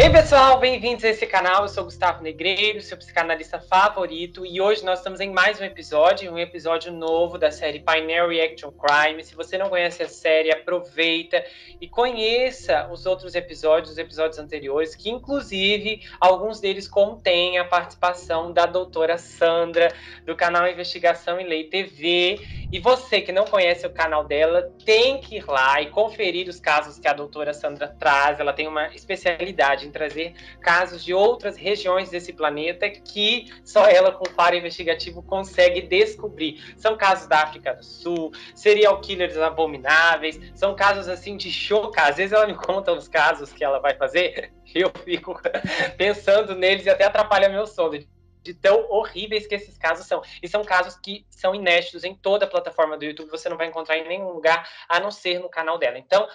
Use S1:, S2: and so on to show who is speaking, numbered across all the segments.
S1: Ei pessoal, bem-vindos a esse canal, eu sou Gustavo Negreiro, seu psicanalista favorito, e hoje nós estamos em mais um episódio novo da série Painel Reaction Crime. Se você não conhece a série, aproveita e conheça os outros episódios, os episódios anteriores, que inclusive alguns deles contêm a participação da doutora Sandra, do canal Investigação em Lei TV. E você que não conhece o canal dela, tem que ir lá e conferir os casos que a doutora Sandra traz. Ela tem uma especialidade em trazer casos de outras regiões desse planeta que só ela, com faro investigativo, consegue descobrir. São casos da África do Sul, serial killers abomináveis, são casos assim de chocar. Às vezes ela me conta os casos que ela vai fazer, eu fico pensando neles e até atrapalha meu sono, de tão horríveis que esses casos são. E são casos que são inéditos em toda a plataforma do YouTube, você não vai encontrar em nenhum lugar, a não ser no canal dela. Então,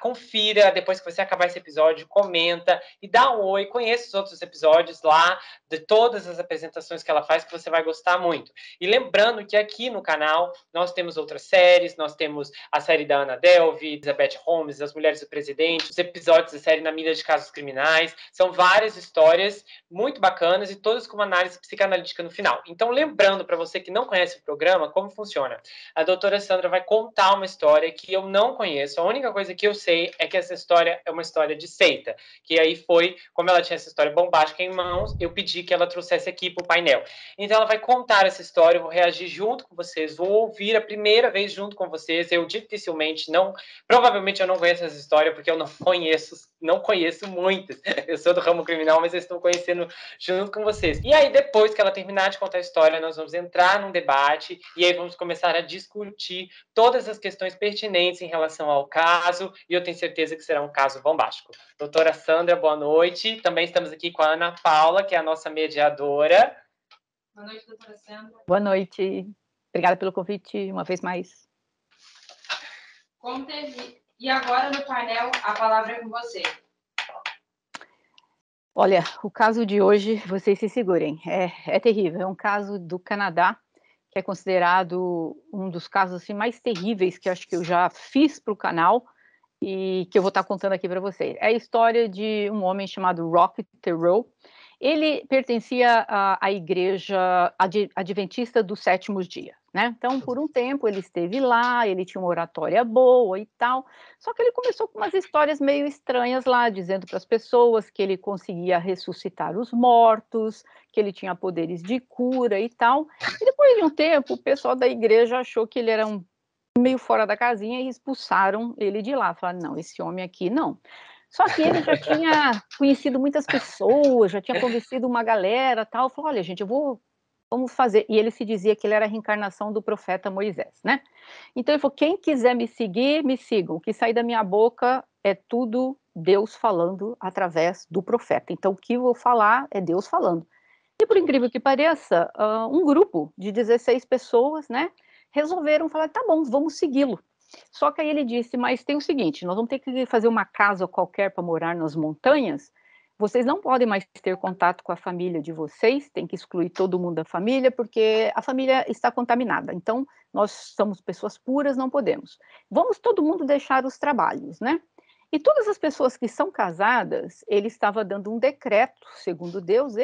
S1: confira, depois que você acabar esse episódio, comenta e dá um oi, conheça os outros episódios lá, de todas as apresentações que ela faz, que você vai gostar muito. E lembrando que aqui no canal, nós temos outras séries, nós temos a série da Ana Delvey, Elizabeth Holmes, As Mulheres do Presidente, os episódios da série Na Mira de Casos Criminais, são várias histórias muito bacanas e todas com uma análise psicanalítica no final. Então, lembrando para você que não conhece o programa, como funciona. A doutora Sandra vai contar uma história que eu não conheço. A única coisa que eu sei é que essa história é uma história de seita. Que aí foi, como ela tinha essa história bombástica em mãos, eu pedi que ela trouxesse aqui para o painel. Então, ela vai contar essa história, eu vou reagir junto com vocês, vou ouvir a primeira vez junto com vocês. Eu dificilmente não... Provavelmente eu não conheço essa história, porque eu não conheço muitas. Eu sou do ramo criminal, mas eu estou conhecendo junto com vocês. E aí, depois que ela terminar de contar a história, nós vamos entrar num debate e aí vamos começar a discutir todas as questões pertinentes em relação ao caso, e eu tenho certeza que será um caso bombástico. Doutora Sandra, boa noite. Também estamos aqui com a Ana Paula, que é a nossa mediadora.
S2: Boa noite, doutora Sandra.
S3: Boa noite. Obrigada pelo convite, uma vez mais.
S2: E agora, no painel, a palavra é com você.
S3: Olha, o caso de hoje, vocês se segurem, é terrível. É um caso do Canadá, que é considerado um dos casos assim, mais terríveis que acho que eu já fiz para o canal e que eu vou estar contando aqui para vocês. É a história de um homem chamado Rock Theroux. Ele pertencia à igreja adventista dos sétimos dias, né? Então, por um tempo, ele esteve lá, ele tinha uma oratória boa e tal, só que ele começou com umas histórias meio estranhas lá, dizendo para as pessoas que ele conseguia ressuscitar os mortos, que ele tinha poderes de cura e tal, e depois de um tempo, o pessoal da igreja achou que ele era meio fora da casinha e expulsaram ele de lá, falaram, não, esse homem aqui não. Só que ele já tinha conhecido muitas pessoas, já tinha convencido uma galera, tal, falou, olha, gente, vamos fazer, e ele se dizia que ele era a reencarnação do profeta Moisés, né? Então ele falou, quem quiser me seguir, me sigam, o que sair da minha boca é tudo Deus falando através do profeta, então o que eu vou falar é Deus falando. E por incrível que pareça, um grupo de 16 pessoas, né, resolveram falar, tá bom, vamos segui-lo. Só que aí ele disse, mas tem o seguinte, nós vamos ter que fazer uma casa qualquer para morar nas montanhas, vocês não podem mais ter contato com a família de vocês, tem que excluir todo mundo da família, porque a família está contaminada, então nós somos pessoas puras, não podemos. Vamos todo mundo deixar os trabalhos, né? E todas as pessoas que são casadas, ele estava dando um decreto, segundo Deus,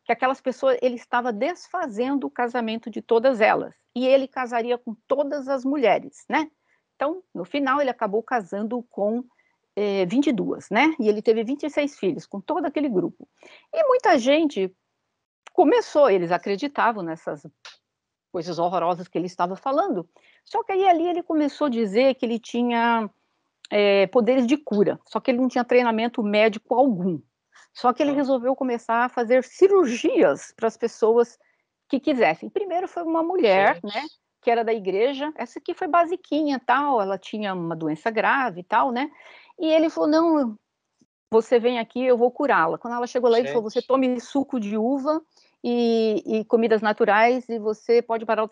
S3: que aquelas pessoas, ele estava desfazendo o casamento de todas elas, e ele casaria com todas as mulheres, né? Então, no final, ele acabou casando com 22, né? E ele teve 26 filhos, com todo aquele grupo. E muita gente começou, eles acreditavam nessas coisas horrorosas que ele estava falando, só que aí ali ele começou a dizer que ele tinha poderes de cura, só que ele não tinha treinamento médico algum. Só que ele resolveu começar a fazer cirurgias para as pessoas que quisessem. Primeiro foi uma mulher, né, que era da igreja, essa aqui foi basiquinha, tal, ela tinha uma doença grave e tal, né, e ele falou, não, você vem aqui, eu vou curá-la. Quando ela chegou lá, ele falou, você tome suco de uva e comidas naturais e você pode parar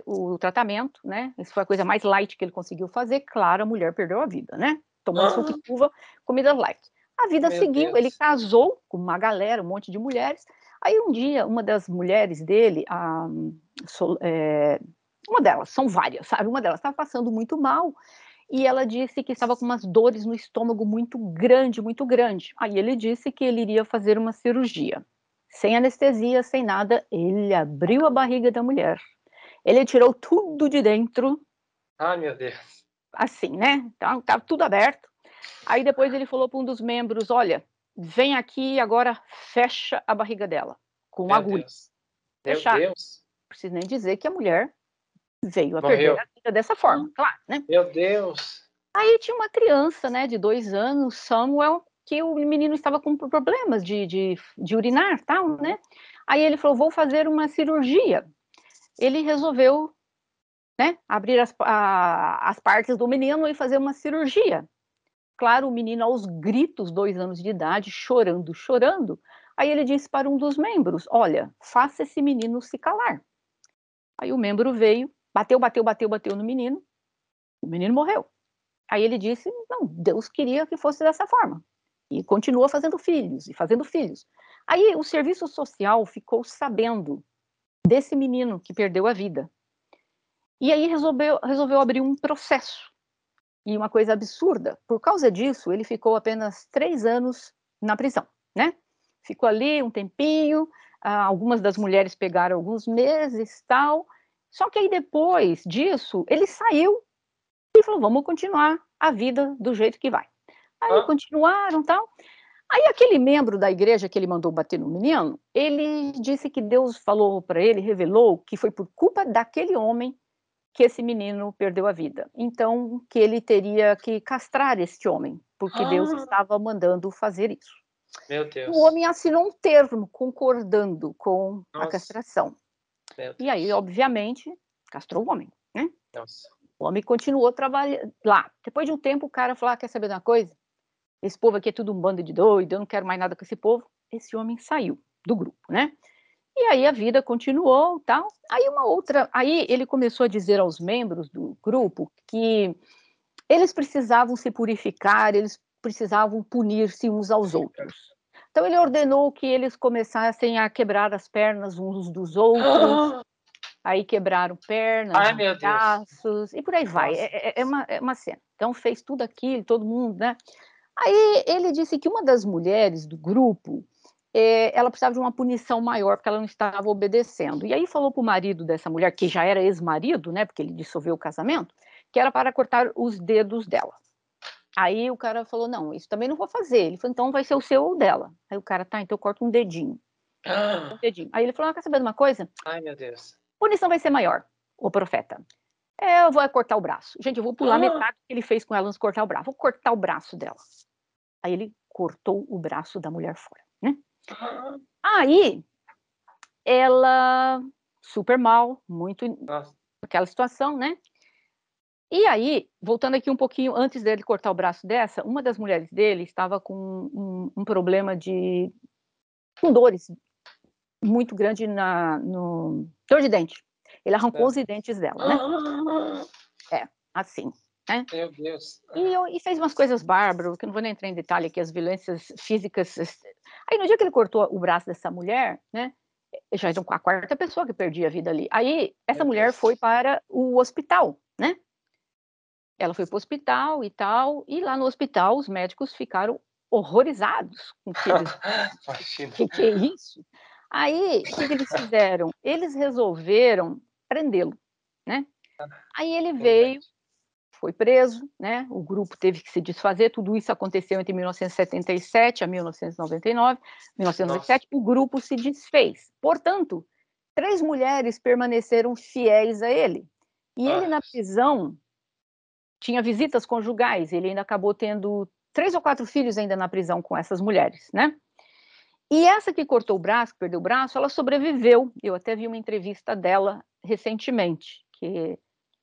S3: o tratamento, né, isso foi a coisa mais light que ele conseguiu fazer, claro, a mulher perdeu a vida, né, tomando suco de uva, comidas light. A vida seguiu, ele casou com uma galera, um monte de mulheres. Aí um dia, uma das mulheres dele, uma delas, são várias, sabe? Uma delas estava passando muito mal e ela disse que estava com umas dores no estômago muito grande, muito grande. Aí ele disse que ele iria fazer uma cirurgia. Sem anestesia, sem nada, ele abriu a barriga da mulher. Ele tirou tudo de dentro,
S1: Ai, meu Deus.
S3: assim, né? Então, estava tudo aberto. Aí depois ele falou para um dos membros, olha, vem aqui e agora fecha a barriga dela, com
S1: Meu
S3: agulha.
S1: Deus. Meu
S3: Fechar.
S1: Deus.
S3: Não preciso nem dizer que a mulher veio a perder
S1: Morreu.
S3: a vida dessa forma, claro, né?
S1: Meu Deus.
S3: Aí tinha uma criança, né, de 2 anos, Samuel, que o menino estava com problemas de urinar, tal, né? Aí ele falou, vou fazer uma cirurgia. Ele resolveu, né, abrir as partes do menino e fazer uma cirurgia. Claro, o menino aos gritos, 2 anos de idade, chorando, chorando. Aí ele disse para um dos membros, olha, faça esse menino se calar. Aí o membro veio, bateu, bateu, bateu, bateu no menino, o menino morreu. Aí ele disse, não, Deus queria que fosse dessa forma. E continua fazendo filhos, e fazendo filhos. Aí o serviço social ficou sabendo desse menino que perdeu a vida. E aí resolveu abrir um processo. E uma coisa absurda, por causa disso, ele ficou apenas 3 anos na prisão, né? Ficou ali um tempinho, algumas das mulheres pegaram alguns meses, tal. Só que aí depois disso, ele saiu e falou, vamos continuar a vida do jeito que vai. Aí
S1: Hã?
S3: continuaram, tal. Aí aquele membro da igreja que ele mandou bater no menino, ele disse que Deus falou para ele, revelou que foi por culpa daquele homem que esse menino perdeu a vida. Então, que ele teria que castrar este homem, porque Deus estava mandando fazer isso.
S1: Meu
S3: O
S1: Deus.
S3: homem assinou um termo concordando com a
S1: Nossa.
S3: castração.
S1: Meu
S3: E aí,
S1: Deus.
S3: obviamente, castrou o homem, né?
S1: Nossa.
S3: O homem continuou trabalhando lá. Depois de um tempo, o cara falou: quer saber de uma coisa? Esse povo aqui é tudo um bando de doido, eu não quero mais nada com esse povo. Esse homem saiu do grupo, né? E aí a vida continuou, tal. Aí ele começou a dizer aos membros do grupo que eles precisavam se purificar, eles precisavam punir-se uns aos outros. Então ele ordenou que eles começassem a quebrar as pernas uns dos outros, aí quebraram pernas,
S1: Ai, meu Deus.
S3: braços, e por aí vai.
S1: Nossa.
S3: É uma cena. Então fez tudo aquilo, todo mundo, né? Aí ele disse que uma das mulheres do grupo, ela precisava de uma punição maior, porque ela não estava obedecendo. E aí falou para o marido dessa mulher, que já era ex-marido, né, porque ele dissolveu o casamento, que era para cortar os dedos dela. Aí o cara falou, não, isso também não vou fazer. Ele falou, então vai ser o seu ou dela. Aí o cara, tá, então eu corto um dedinho. Um dedinho. Aí ele falou, quer saber de uma coisa?
S1: Ai, meu Deus.
S3: Punição vai ser maior, o profeta. Eu vou cortar o braço. Gente, eu vou pular metade do que ele fez com ela antes de cortar o braço. Vou cortar o braço dela. Aí ele cortou o braço da mulher fora, né? Aí ela super mal, muito
S1: Nossa.
S3: aquela situação, né? E aí, voltando aqui um pouquinho antes dele cortar o braço dessa, uma das mulheres dele estava com um problema com dores muito grande no dor de dente. Ele arrancou os dentes dela, né? É, assim, né?
S1: Meu Deus.
S3: E fez umas coisas bárbaras, que eu não vou nem entrar em detalhe aqui, as violências físicas. Aí no dia que ele cortou o braço dessa mulher, né, já era a 4ª pessoa que perdia a vida ali. Aí essa
S1: Meu
S3: mulher
S1: Deus.
S3: foi para o hospital, né? Ela foi para o hospital e tal, e lá no hospital os médicos ficaram horrorizados com o que eles...
S1: Imagina.
S3: Que é isso? Aí, o que que eles fizeram? Eles resolveram prendê-lo, né? Aí ele veio, foi preso, né? O grupo teve que se desfazer. Tudo isso aconteceu entre 1977 a 1999. 1997, o grupo se desfez. Portanto, 3 mulheres permaneceram fiéis a ele. E ele, na prisão, tinha visitas conjugais. Ele ainda acabou tendo 3 ou 4 filhos ainda na prisão com essas mulheres, né? E essa que cortou o braço, que perdeu o braço, ela sobreviveu. Eu até vi uma entrevista dela recentemente, que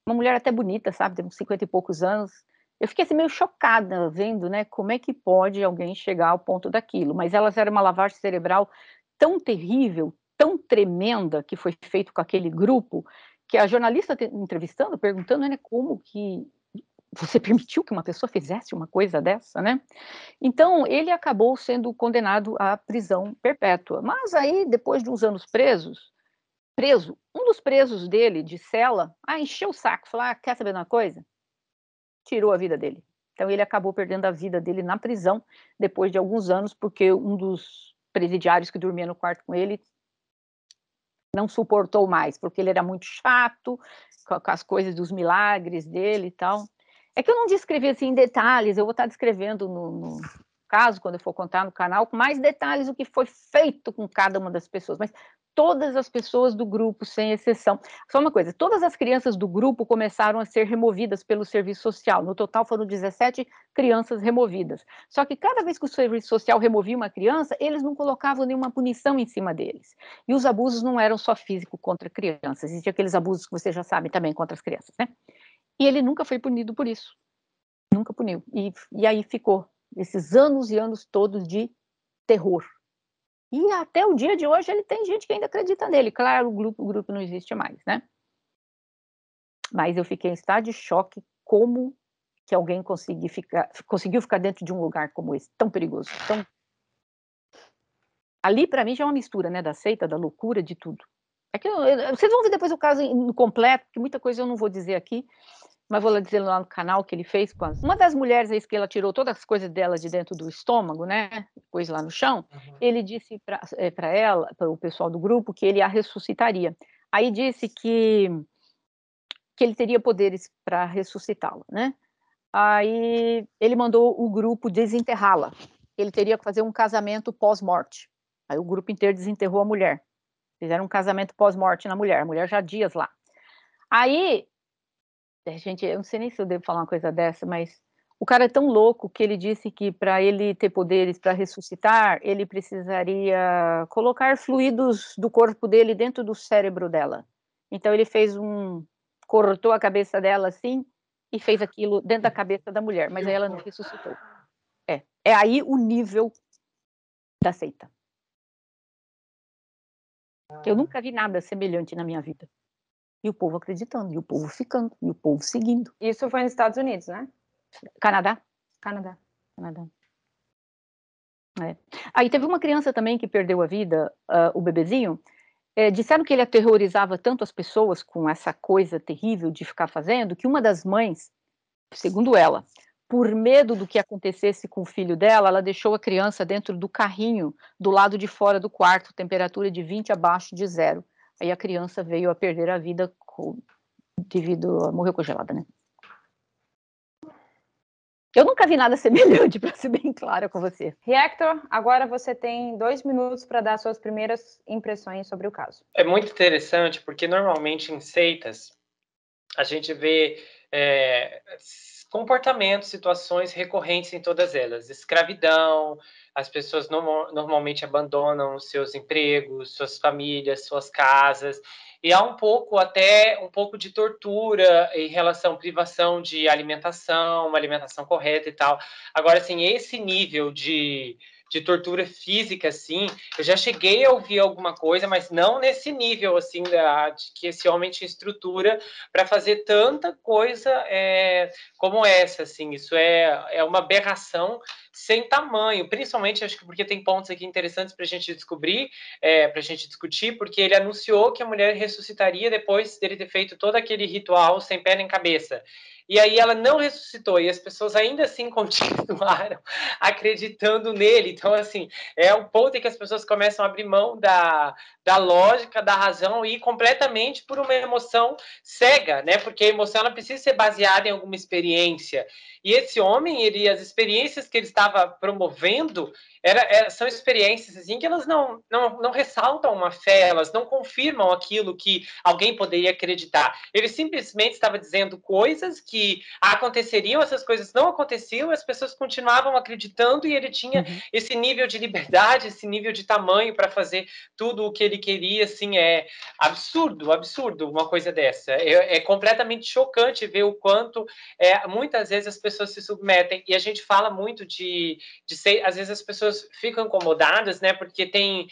S3: uma mulher até bonita, sabe, tem uns 50 e poucos anos. Eu fiquei assim meio chocada vendo, né, como é que pode alguém chegar ao ponto daquilo. Mas elas eram uma lavagem cerebral tão terrível, tão tremenda que foi feito com aquele grupo, que a jornalista entrevistando, perguntando, né, como que você permitiu que uma pessoa fizesse uma coisa dessa, né? Então, ele acabou sendo condenado à prisão perpétua. Mas aí, depois de uns anos preso, um dos presos dele, de cela, encheu o saco, falou, quer saber de uma coisa? tirou a vida dele. Então ele acabou perdendo a vida dele na prisão, depois de alguns anos, porque um dos presidiários que dormia no quarto com ele não suportou mais, porque ele era muito chato, com as coisas dos milagres dele e tal. É que eu não descrevi assim em detalhes, eu vou estar descrevendo no caso, quando eu for contar no canal, com mais detalhes o que foi feito com cada uma das pessoas, mas todas as pessoas do grupo, sem exceção. Só uma coisa, todas as crianças do grupo começaram a ser removidas pelo serviço social, no total foram 17 crianças removidas. Só que cada vez que o serviço social removia uma criança, eles não colocavam nenhuma punição em cima deles. E os abusos não eram só físicos contra crianças, existiam aqueles abusos que vocês já sabem também contra as crianças, né? E ele nunca foi punido por isso, nunca puniu. E aí ficou esses anos e anos todos de terror. E até o dia de hoje ele tem gente que ainda acredita nele. Claro, o grupo não existe mais, né? Mas eu fiquei em estado de choque como que alguém conseguiu ficar dentro de um lugar como esse, tão perigoso. Tão... Ali, para mim, já é uma mistura, né? Da seita, da loucura, de tudo. É que vocês vão ver depois o caso no completo, porque muita coisa eu não vou dizer aqui, mas vou dizer lá no canal que ele fez com uma das mulheres aí que ela tirou todas as coisas dela de dentro do estômago, né? Pôs lá no chão. Ele disse para ela, para o pessoal do grupo, que ele a ressuscitaria. Aí disse que ele teria poderes para ressuscitá-la, né? Aí ele mandou o grupo desenterrá-la. Ele teria que fazer um casamento pós-morte. Aí o grupo inteiro desenterrou a mulher. Fizeram um casamento pós-morte na mulher. A mulher já há dias lá. Aí gente, eu não sei nem se eu devo falar uma coisa dessa, mas o cara é tão louco que ele disse que para ele ter poderes para ressuscitar, ele precisaria colocar fluidos do corpo dele dentro do cérebro dela. Então ele cortou a cabeça dela assim e fez aquilo dentro da cabeça da mulher, mas aí ela não ressuscitou. É aí o nível da seita. Eu nunca vi nada semelhante na minha vida. E o povo acreditando, e o povo ficando, e o povo seguindo.
S4: Isso foi nos Estados Unidos, né?
S3: Canadá.
S4: Canadá.
S3: É. Aí teve uma criança também que perdeu a vida, o bebezinho. Disseram que ele aterrorizava tanto as pessoas com essa coisa terrível de ficar fazendo, que uma das mães, segundo ela, por medo do que acontecesse com o filho dela, ela deixou a criança dentro do carrinho, do lado de fora do quarto, temperatura de 20 abaixo de zero. Aí a criança veio a perder a vida morreu congelada, né? Eu nunca vi nada semelhante, para ser bem clara com você.
S4: Reactor, agora você tem 2 minutos para dar suas primeiras impressões sobre o caso.
S1: É muito interessante, porque normalmente em seitas a gente vê comportamentos, situações recorrentes em todas elas. Escravidão, as pessoas normalmente abandonam seus empregos, suas famílias, suas casas, e há um pouco de tortura em relação à privação de alimentação, uma alimentação correta e tal. Agora, assim, esse nível de tortura física, assim, eu já cheguei a ouvir alguma coisa, mas não nesse nível, assim, de que esse homem tinha estrutura para fazer tanta coisa como essa, assim. Isso é uma aberração sem tamanho, principalmente, acho que porque tem pontos aqui interessantes para a gente descobrir, para a gente discutir, porque ele anunciou que a mulher ressuscitaria depois dele ter feito todo aquele ritual sem pé nem cabeça. E aí ela não ressuscitou, e as pessoas ainda assim continuaram acreditando nele. Então, assim, é um ponto em que as pessoas começam a abrir mão da lógica, da razão, e ir completamente por uma emoção cega, né? Porque a emoção ela precisa ser baseada em alguma experiência. E esse homem, as experiências que ele estava promovendo são experiências assim que elas não ressaltam uma fé, elas não confirmam aquilo que alguém poderia acreditar. Ele simplesmente estava dizendo coisas que aconteceriam, essas coisas não aconteciam, as pessoas continuavam acreditando, e ele tinha esse nível de liberdade, esse nível de tamanho para fazer tudo o que ele queria. Assim, é absurdo uma coisa dessa. É completamente chocante ver o quanto muitas vezes as pessoas se submetem, e a gente fala muito de ser, às vezes as pessoas ficam incomodadas, né, porque tem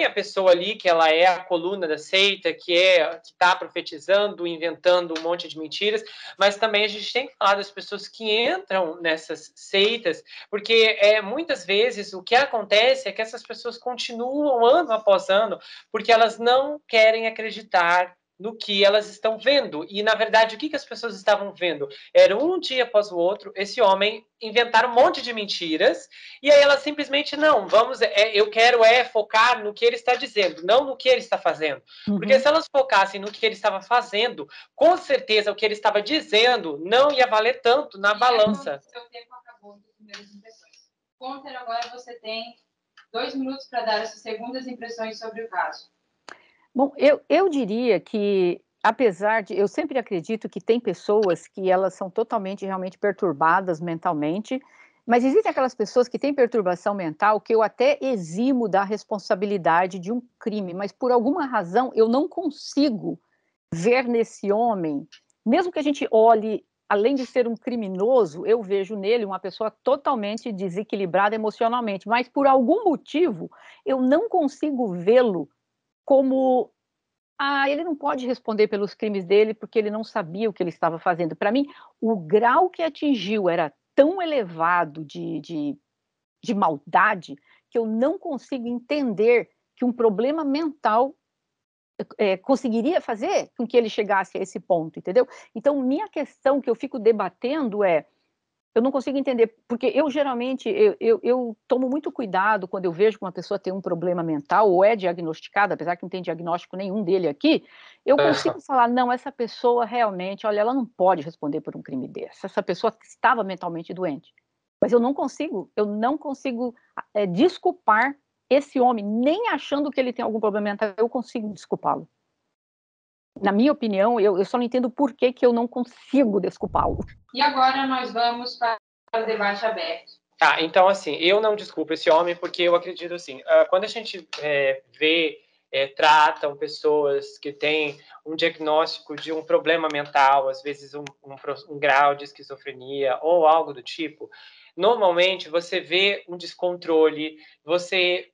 S1: a pessoa ali que ela é a coluna da seita, que está profetizando, inventando um monte de mentiras, mas também a gente tem que falar das pessoas que entram nessas seitas, porque muitas vezes o que acontece é que essas pessoas continuam ano após ano, porque elas não querem acreditar no que elas estão vendo. E, na verdade, o que as pessoas estavam vendo? Era um dia após o outro, esse homem inventar um monte de mentiras, e aí elas simplesmente, não, eu quero focar no que ele está dizendo, não no que ele está fazendo. Porque se elas focassem no que ele estava fazendo, com certeza o que ele estava dizendo não ia valer tanto na balança.
S2: Seu tempo acabou das primeiras impressões. Conter, agora você tem 2 minutos para dar as suas segundas impressões sobre o caso.
S3: Bom, eu diria que, apesar de... Eu sempre acredito que tem pessoas que elas são totalmente, realmente perturbadas mentalmente, mas existem aquelas pessoas que têm perturbação mental que eu até eximo da responsabilidade de um crime, mas por alguma razão eu não consigo ver nesse homem, mesmo que a gente olhe, além de ser um criminoso, eu vejo nele uma pessoa totalmente desequilibrada emocionalmente, mas por algum motivo eu não consigo vê-lo como, ele não pode responder pelos crimes dele porque ele não sabia o que ele estava fazendo. Para mim, o grau que atingiu era tão elevado de maldade que eu não consigo entender que um problema mental conseguiria fazer com que ele chegasse a esse ponto, entendeu? Então, minha questão que eu fico debatendo eu não consigo entender, porque eu geralmente, eu tomo muito cuidado quando eu vejo que uma pessoa tem um problema mental ou é diagnosticada, apesar que não tem diagnóstico nenhum dele aqui, eu consigo falar, não, essa pessoa realmente, olha, ela não pode responder por um crime desse, essa pessoa estava mentalmente doente. Mas eu não consigo desculpar esse homem, nem achando que ele tem algum problema mental, eu consigo desculpá-lo. Na minha opinião, eu só não entendo por que eu não consigo desculpá-lo.
S2: E agora nós vamos para o debate aberto.
S1: Tá, então, assim, eu não desculpo esse homem porque eu acredito, assim, quando a gente tratam pessoas que têm um diagnóstico de um problema mental, às vezes um grau de esquizofrenia ou algo do tipo, normalmente você vê um descontrole, você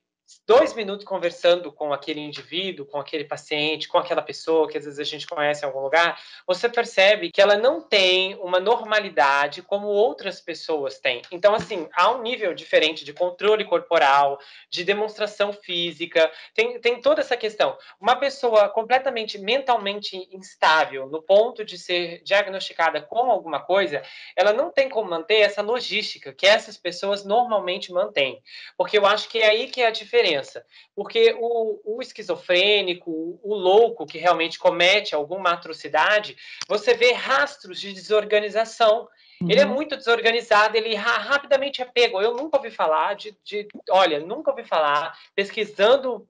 S1: 2 minutos conversando com aquele indivíduo, com aquele paciente, com aquela pessoa que às vezes a gente conhece em algum lugar, você percebe que ela não tem uma normalidade como outras pessoas têm. Então, assim, há um nível diferente de controle corporal, de demonstração física, tem toda essa questão. Uma pessoa completamente mentalmente instável, no ponto de ser diagnosticada com alguma coisa, ela não tem como manter essa logística que essas pessoas normalmente mantêm. Porque eu acho que é aí que é a diferença. Porque o esquizofrênico, o louco que realmente comete alguma atrocidade, você vê rastros de desorganização. Ele é muito desorganizado, ele rapidamente é pego. Eu nunca ouvi falar nunca ouvi falar, pesquisando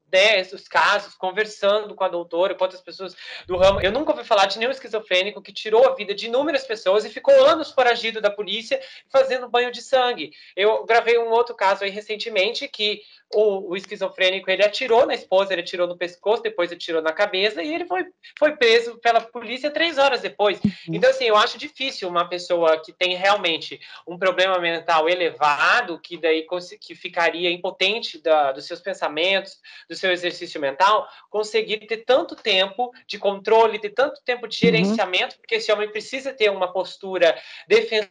S1: os casos, conversando com a doutora, com outras pessoas do ramo, eu nunca ouvi falar de nenhum esquizofrênico que tirou a vida de inúmeras pessoas e ficou anos foragido da polícia fazendo banho de sangue. Eu gravei um outro caso aí recentemente que o esquizofrênico, ele atirou na esposa, ele atirou no pescoço, depois atirou na cabeça e ele foi preso pela polícia 3 horas depois. Então, assim, eu acho difícil uma pessoa que tem realmente um problema mental elevado, que daí que ficaria impotente dos seus pensamentos, do seu exercício mental, conseguir ter tanto tempo de controle, ter tanto tempo de gerenciamento, porque esse homem precisa ter uma postura defensiva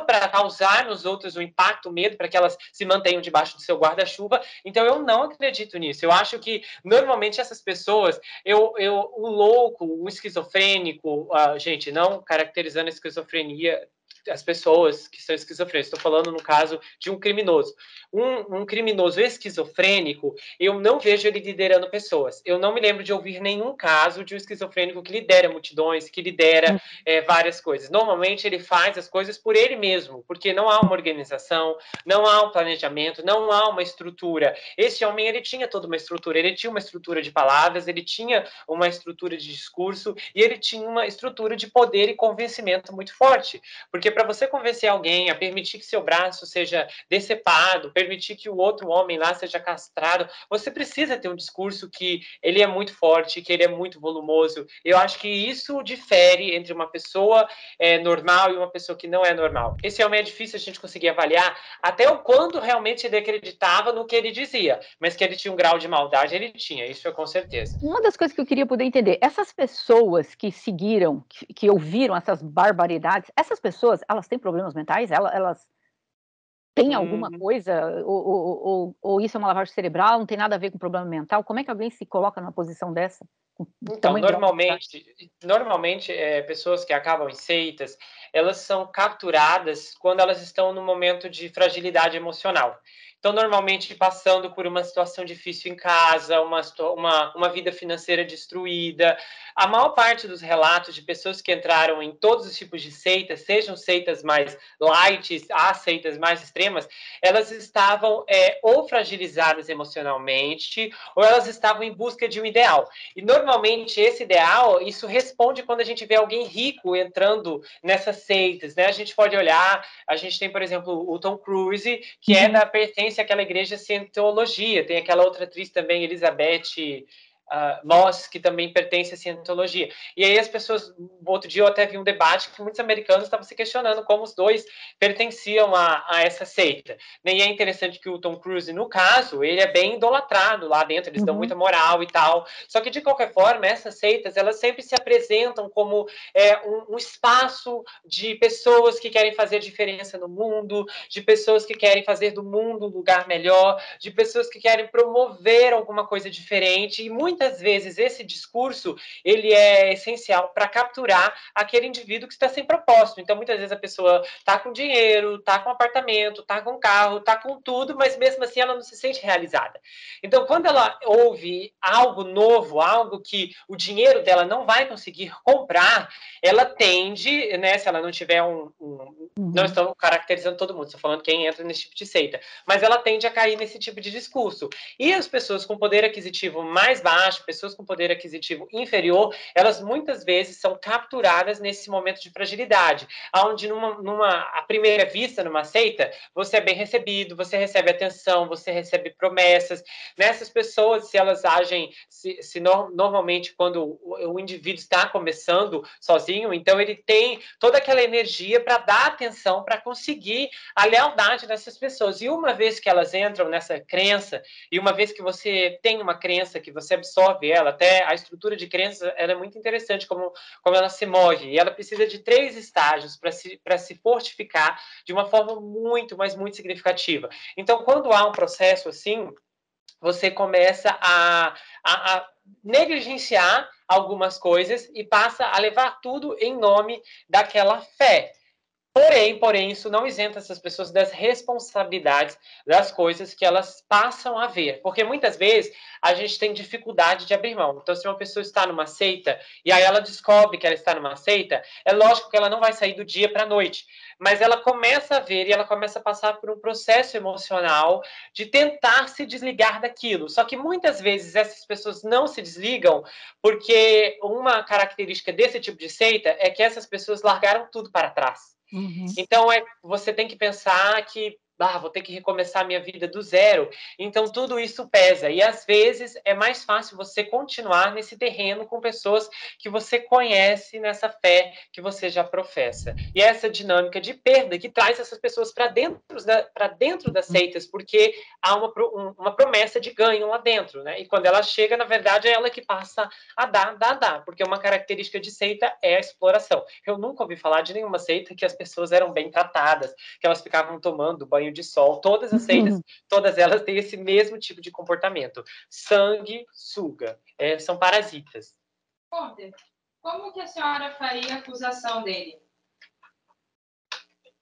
S1: para causar nos outros o impacto, o medo, para que elas se mantenham debaixo do seu guarda-chuva. Então, eu não acredito nisso. Eu acho que, normalmente, essas pessoas, o louco, o esquizofrênico, gente, não caracterizando a esquizofrenia, as pessoas que são esquizofrênicas, estou falando no caso de um criminoso. Um criminoso esquizofrênico, eu não vejo ele liderando pessoas. Eu não me lembro de ouvir nenhum caso de um esquizofrênico que lidera multidões, que lidera várias coisas. Normalmente ele faz as coisas por ele mesmo, porque não há uma organização, não há um planejamento, não há uma estrutura. Esse homem, ele tinha toda uma estrutura, ele tinha uma estrutura de palavras, ele tinha uma estrutura de discurso e ele tinha uma estrutura de poder e convencimento muito forte. Porque para você convencer alguém a permitir que seu braço seja decepado, permitir que o outro homem lá seja castrado, você precisa ter um discurso que ele é muito forte, que ele é muito volumoso. Eu acho que isso difere entre uma pessoa normal e uma pessoa que não é normal. Esse homem é difícil a gente conseguir avaliar até o quanto realmente ele acreditava no que ele dizia, mas que ele tinha um grau de maldade, ele tinha, isso é com certeza.
S3: Uma das coisas que eu queria poder entender, essas pessoas que seguiram, que ouviram essas barbaridades, essas pessoas, elas têm problemas mentais? Elas Tem alguma coisa, ou isso é uma lavagem cerebral, não tem nada a ver com problema mental? Como é que alguém se coloca numa posição dessa? Com
S1: Então,
S3: tamanho grau de ansiedade?
S1: normalmente pessoas que acabam em seitas, elas são capturadas quando elas estão num momento de fragilidade emocional. Então, normalmente passando por uma situação difícil em casa, uma vida financeira destruída. A maior parte dos relatos de pessoas que entraram em todos os tipos de seitas, sejam seitas mais light, a seitas mais extremas, elas estavam ou fragilizadas emocionalmente, ou elas estavam em busca de um ideal. E normalmente esse ideal, isso responde quando a gente vê alguém rico entrando nessas seitas, né? A gente pode olhar, a gente tem, por exemplo, o Tom Cruise, que pertence àquela igreja Scientologia, tem aquela outra atriz também, Elizabeth Moss, que também pertence à Scientologia. E aí as pessoas, outro dia eu até vi um debate que muitos americanos estavam se questionando como os dois pertenciam a essa seita. E é interessante que o Tom Cruise, no caso, ele é bem idolatrado lá dentro, eles dão muita moral e tal. Só que, de qualquer forma, essas seitas, elas sempre se apresentam como um espaço de pessoas que querem fazer diferença no mundo, de pessoas que querem fazer do mundo um lugar melhor, de pessoas que querem promover alguma coisa diferente. E muitas vezes esse discurso, ele é essencial para capturar aquele indivíduo que está sem propósito. Então, muitas vezes a pessoa está com dinheiro, está com apartamento, está com carro, está com tudo, mas mesmo assim ela não se sente realizada. Então, quando ela ouve algo novo, algo que o dinheiro dela não vai conseguir comprar, ela tende, né, se ela não tiver não estou caracterizando todo mundo, estou falando quem entra nesse tipo de seita, mas ela tende a cair nesse tipo de discurso. E as pessoas com poder aquisitivo mais baixo, pessoas com poder aquisitivo inferior, elas muitas vezes são capturadas nesse momento de fragilidade, onde à primeira vista, numa seita, você é bem recebido, você recebe atenção, você recebe promessas. Nessas pessoas, se elas agem, normalmente quando o indivíduo está começando sozinho, então ele tem toda aquela energia para dar atenção, para conseguir a lealdade dessas pessoas. E uma vez que elas entram nessa crença, e uma vez que você tem uma crença, que você absorve ela, até a estrutura de crença, ela é muito interessante como ela se move, e ela precisa de 3 estágios para se fortificar de uma forma muito, mas muito significativa. Então, quando há um processo assim, você começa a negligenciar algumas coisas e passa a levar tudo em nome daquela fé. Porém, isso não isenta essas pessoas das responsabilidades das coisas que elas passam a ver. Porque muitas vezes a gente tem dificuldade de abrir mão. Então, se uma pessoa está numa seita e aí ela descobre que ela está numa seita, é lógico que ela não vai sair do dia para a noite. Mas ela começa a ver e ela começa a passar por um processo emocional de tentar se desligar daquilo. Só que muitas vezes essas pessoas não se desligam porque uma característica desse tipo de seita é que essas pessoas largaram tudo para trás. Então, você tem que pensar que vou ter que recomeçar a minha vida do zero. Então, tudo isso pesa. E, às vezes, é mais fácil você continuar nesse terreno com pessoas que você conhece nessa fé que você já professa. E essa dinâmica de perda que traz essas pessoas para dentro das seitas, porque há uma promessa de ganho lá dentro, né? E quando ela chega, na verdade, é ela que passa a dar, porque uma característica de seita é a exploração. Eu nunca ouvi falar de nenhuma seita que as pessoas eram bem tratadas, que elas ficavam tomando banho de sol. Todas as seitas, todas elas têm esse mesmo tipo de comportamento. Sangue suga. São parasitas.
S2: Conte, como que a senhora faria a acusação dele?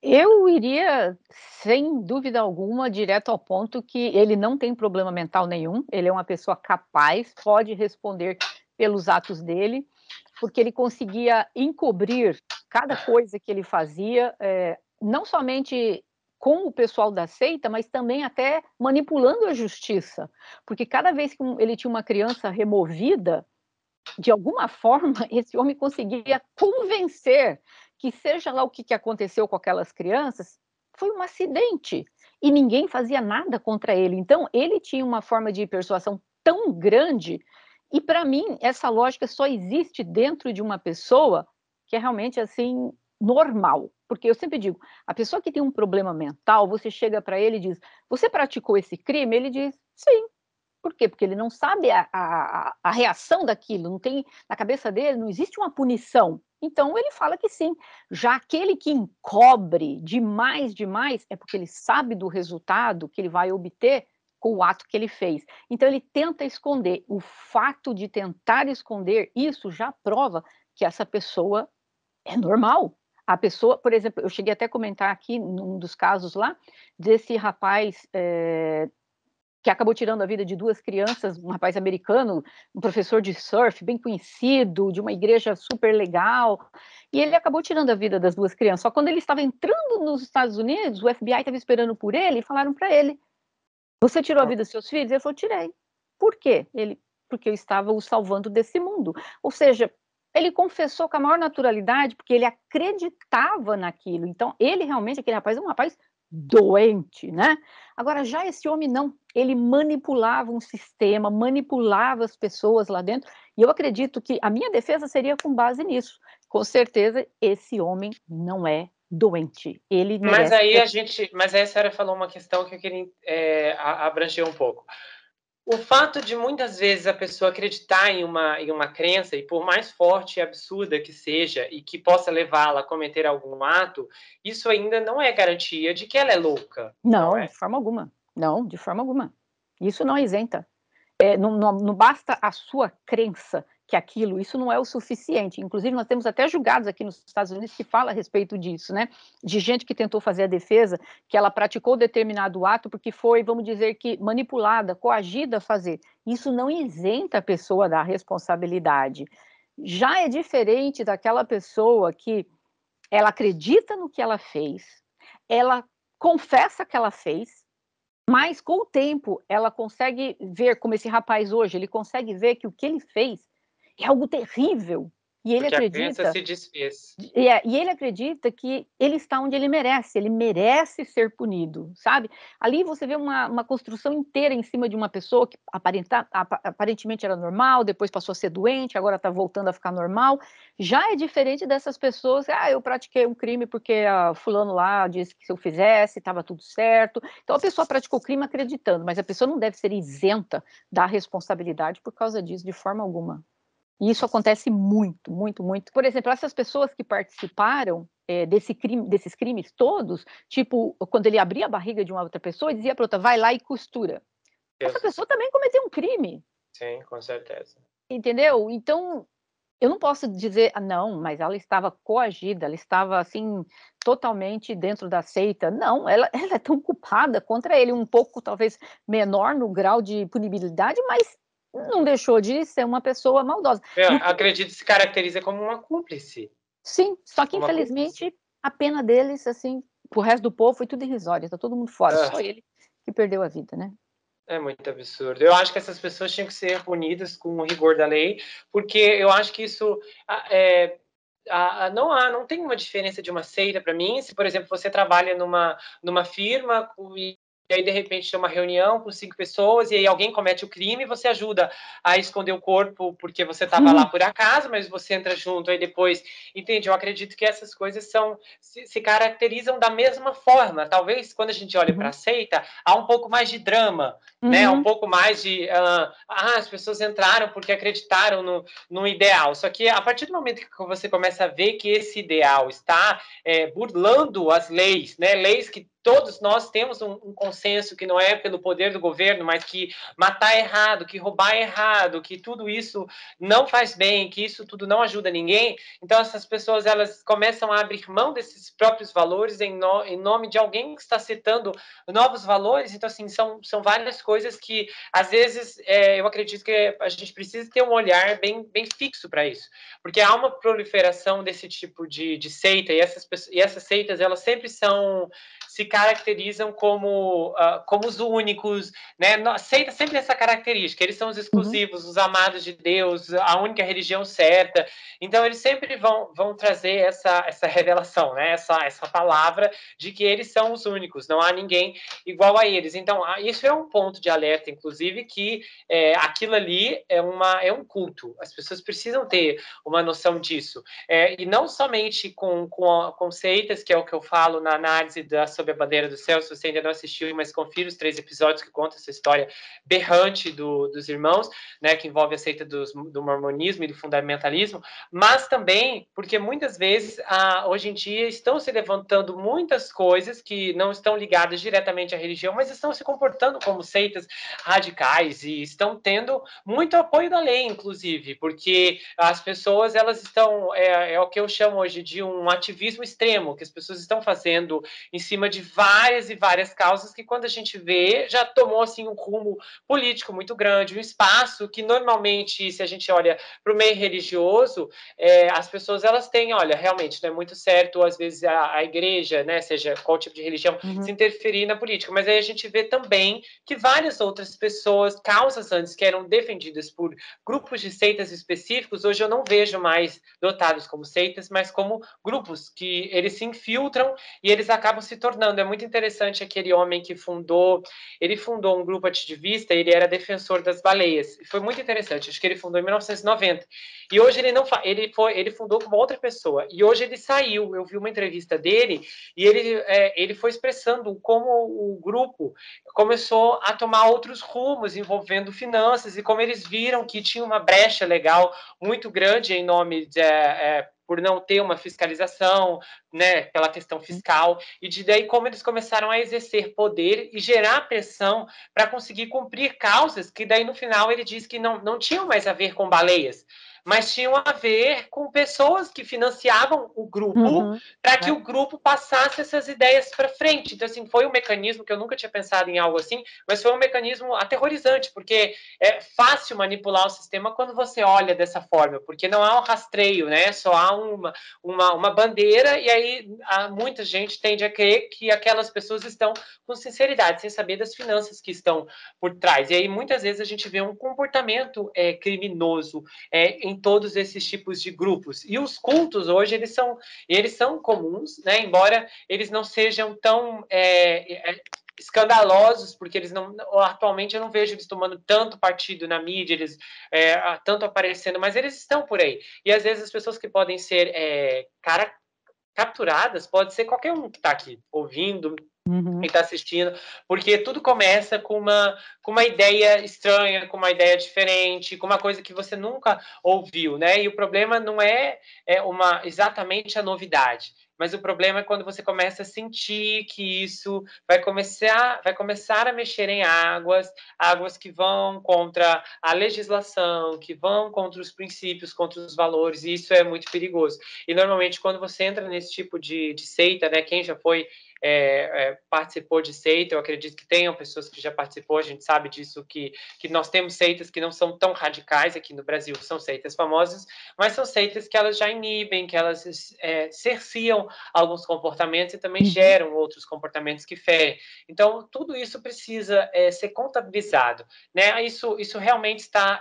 S3: Eu iria, sem dúvida alguma, direto ao ponto que ele não tem problema mental nenhum, ele é uma pessoa capaz, pode responder pelos atos dele, porque ele conseguia encobrir cada coisa que ele fazia, não somente com o pessoal da seita, mas também até manipulando a justiça, porque cada vez que ele tinha uma criança removida, de alguma forma, esse homem conseguia convencer que seja lá o que aconteceu com aquelas crianças, foi um acidente, e ninguém fazia nada contra ele. Então, ele tinha uma forma de persuasão tão grande, e para mim, essa lógica só existe dentro de uma pessoa que é realmente, assim, normal. Porque eu sempre digo, a pessoa que tem um problema mental, você chega para ele e diz, você praticou esse crime? Ele diz, sim. Por quê? Porque ele não sabe a reação daquilo, não tem, na cabeça dele não existe uma punição Então ele fala que sim. Já aquele que encobre demais, é porque ele sabe do resultado que ele vai obter com o ato que ele fez. Então ele tenta esconder. O fato de tentar esconder, isso já prova que essa pessoa é normal. A pessoa, por exemplo, eu cheguei até a comentar aqui num dos casos lá, desse rapaz que acabou tirando a vida de 2 crianças, um rapaz americano, um professor de surf bem conhecido, de uma igreja super legal, e ele acabou tirando a vida das 2 crianças. Só quando ele estava entrando nos Estados Unidos, o FBI estava esperando por ele e falaram para ele: "Você tirou a vida dos seus filhos?" Ele falou: "Tirei." "Por quê?" Ele: "Porque eu estava o salvando desse mundo." Ou seja, ele confessou com a maior naturalidade, porque ele acreditava naquilo. Então, ele realmente, aquele rapaz, é um rapaz doente, né. Agora, já esse homem não, ele manipulava um sistema, manipulava as pessoas lá dentro, e eu acredito que a minha defesa seria com base nisso. Com certeza, esse homem não é doente, ele
S1: Mas
S3: merece
S1: aí
S3: ter.
S1: mas aí a senhora falou uma questão que eu queria abranger um pouco. O fato de muitas vezes a pessoa acreditar em uma crença, e por mais forte e absurda que seja, e que possa levá-la a cometer algum ato, isso ainda não é garantia de que ela é louca, não
S3: Não,
S1: é?
S3: de forma alguma. Não, de forma alguma. Isso não isenta. Não basta a sua crença que aquilo, isso não é o suficiente. Inclusive, nós temos até julgados aqui nos Estados Unidos que fala a respeito disso, né? De gente que tentou fazer a defesa, que ela praticou determinado ato porque foi, vamos dizer que, manipulada, coagida a fazer. Isso não isenta a pessoa da responsabilidade. Já é diferente daquela pessoa que ela acredita no que ela fez, ela confessa que ela fez, mas com o tempo ela consegue ver, como esse rapaz hoje, ele consegue ver que o que ele fez é algo terrível, e ele
S1: Porque a crença
S3: acredita
S1: se desfez.
S3: e ele acredita que ele está onde ele merece ser punido, sabe. Ali você vê uma construção inteira em cima de uma pessoa que aparentemente era normal, depois passou a ser doente, agora está voltando a ficar normal. Já é diferente dessas pessoas: "Ah, eu pratiquei um crime porque fulano lá disse que se eu fizesse estava tudo certo." Então a pessoa praticou o crime acreditando, mas a pessoa não deve ser isenta da responsabilidade por causa disso, de forma alguma. E isso acontece muito, muito, muito. Por exemplo, essas pessoas que participaram, desses crimes todos, tipo, quando ele abria a barriga de uma outra pessoa e dizia para outra: "Vai lá e costura." Essa
S1: Jesus.
S3: pessoa também cometeu um crime,
S1: Sim, com certeza.
S3: entendeu? Então, eu não posso dizer: "Ah, não, mas ela estava coagida, ela estava, assim, totalmente dentro da seita." Não, ela é tão culpada contra ele, um pouco talvez menor no grau de punibilidade, mas não deixou de ser uma pessoa maldosa.
S1: Eu
S3: E o que
S1: acredito que se caracteriza como uma cúmplice.
S3: Sim, só que
S1: Uma cúmplice.
S3: infelizmente a pena deles, assim, para o resto do povo foi tudo irrisória, tá todo mundo fora,
S1: Ah,
S3: só ele que perdeu a vida, né.
S1: é muito absurdo. Eu acho que essas pessoas tinham que ser punidas com o rigor da lei, porque eu acho que isso não tem uma diferença de uma seita para mim. Se, por exemplo, você trabalha numa firma e aí, de repente, tem uma reunião com 5 pessoas e aí alguém comete o crime, você ajuda a esconder o corpo porque você estava lá por acaso, mas você entra junto, aí depois, entende? Eu acredito que essas coisas se caracterizam da mesma forma. Talvez, quando a gente olha para a
S3: Uhum,
S1: seita, há um pouco mais de drama, né? Um
S3: uhum,
S1: pouco mais de as pessoas entraram porque acreditaram no ideal. Só que a partir do momento que você começa a ver que esse ideal está burlando as leis, né? Leis que todos nós temos um consenso que não é pelo poder do governo, mas que matar é errado, que roubar é errado, que tudo isso não faz bem, que isso tudo não ajuda ninguém. Então essas pessoas elas começam a abrir mão desses próprios valores em nome de alguém que está citando novos valores. Então assim são várias coisas que às vezes eu acredito que a gente precisa ter um olhar bem fixo para isso, porque há uma proliferação desse tipo de seita e essas seitas elas sempre se caracterizam como os únicos, né? Aceita sempre essa característica, eles são os
S3: uhum,
S1: exclusivos, os amados de Deus, a única religião certa. Então, eles sempre vão trazer essa revelação, né? Essa palavra de que eles são os únicos, não há ninguém igual a eles. Então, isso é um ponto de alerta, inclusive, que aquilo ali é um culto. As pessoas precisam ter uma noção disso. E não somente com seitas, que é o que eu falo na análise sobre Sob a Bandeira do Céu. Se você ainda não assistiu, mas confira os 3 episódios que contam essa história berrante dos irmãos, né, que envolve a seita do mormonismo e do fundamentalismo, mas também porque muitas vezes, hoje em dia, estão se levantando muitas coisas que não estão ligadas diretamente à religião, mas estão se comportando como seitas radicais e estão tendo muito apoio da lei, inclusive, porque as pessoas, elas estão, é o que eu chamo hoje de um ativismo extremo, que as pessoas estão fazendo em cima de várias e várias causas que, quando a gente vê, já tomou, assim, um rumo político muito grande, um espaço que, normalmente, se a gente olha para o meio religioso, as pessoas, elas têm, olha, realmente, não é muito certo, às vezes, a igreja, né, seja qual tipo de religião, se interferir na política, mas aí a gente vê também que várias outras pessoas, causas antes que eram defendidas por grupos de seitas específicos, hoje eu não vejo mais dotados como seitas, mas como grupos que eles se infiltram e eles acabam se tornando. É muito interessante aquele homem que ele fundou um grupo ativista, ele era defensor das baleias. Foi muito interessante, acho que ele fundou em 1990. E hoje ele fundou com uma outra pessoa. E hoje ele saiu, eu vi uma entrevista dele e ele foi expressando como o grupo começou a tomar outros rumos envolvendo finanças e como eles viram que tinha uma brecha legal muito grande em nome de, por não ter uma fiscalização, né, pela questão fiscal, e daí como eles começaram a exercer poder e gerar pressão para conseguir cumprir causas que daí no final ele diz que não tinham mais a ver com baleias, mas tinham a ver com pessoas que financiavam o grupo para que o grupo passasse essas ideias para frente. Então, assim, foi um mecanismo que eu nunca tinha pensado em algo assim, mas foi um mecanismo aterrorizante, porque é fácil manipular o sistema quando você olha dessa forma, porque não há um rastreio, né? Só há uma bandeira, e aí muita gente tende a crer que aquelas pessoas estão com sinceridade, sem saber das finanças que estão por trás. E aí, muitas vezes, a gente vê um comportamento criminoso em todos esses tipos de grupos. E os cultos, hoje, eles são comuns, né? Embora eles não sejam tão escandalosos, porque eles não, atualmente eu não vejo eles tomando tanto partido na mídia, eles tanto aparecendo, mas eles estão por aí. E às vezes as pessoas que podem ser capturadas, pode ser qualquer um que está aqui ouvindo e está assistindo, porque tudo começa com uma ideia estranha, com uma ideia diferente, com uma coisa que você nunca ouviu, né? E o problema não exatamente a novidade, mas o problema é quando você começa a sentir que isso vai começar a mexer em águas que vão contra a legislação, que vão contra os princípios, contra os valores, e isso é muito perigoso. E normalmente quando você entra nesse tipo de seita, né, quem já foi participou de seita, eu acredito que tenham pessoas que já participou, a gente sabe disso, que nós temos seitas que não são tão radicais aqui no Brasil, são seitas famosas, mas são seitas que elas já inibem, que elas cerciam alguns comportamentos e também geram outros comportamentos que ferem. Então, tudo isso precisa ser contabilizado, né? Isso realmente está...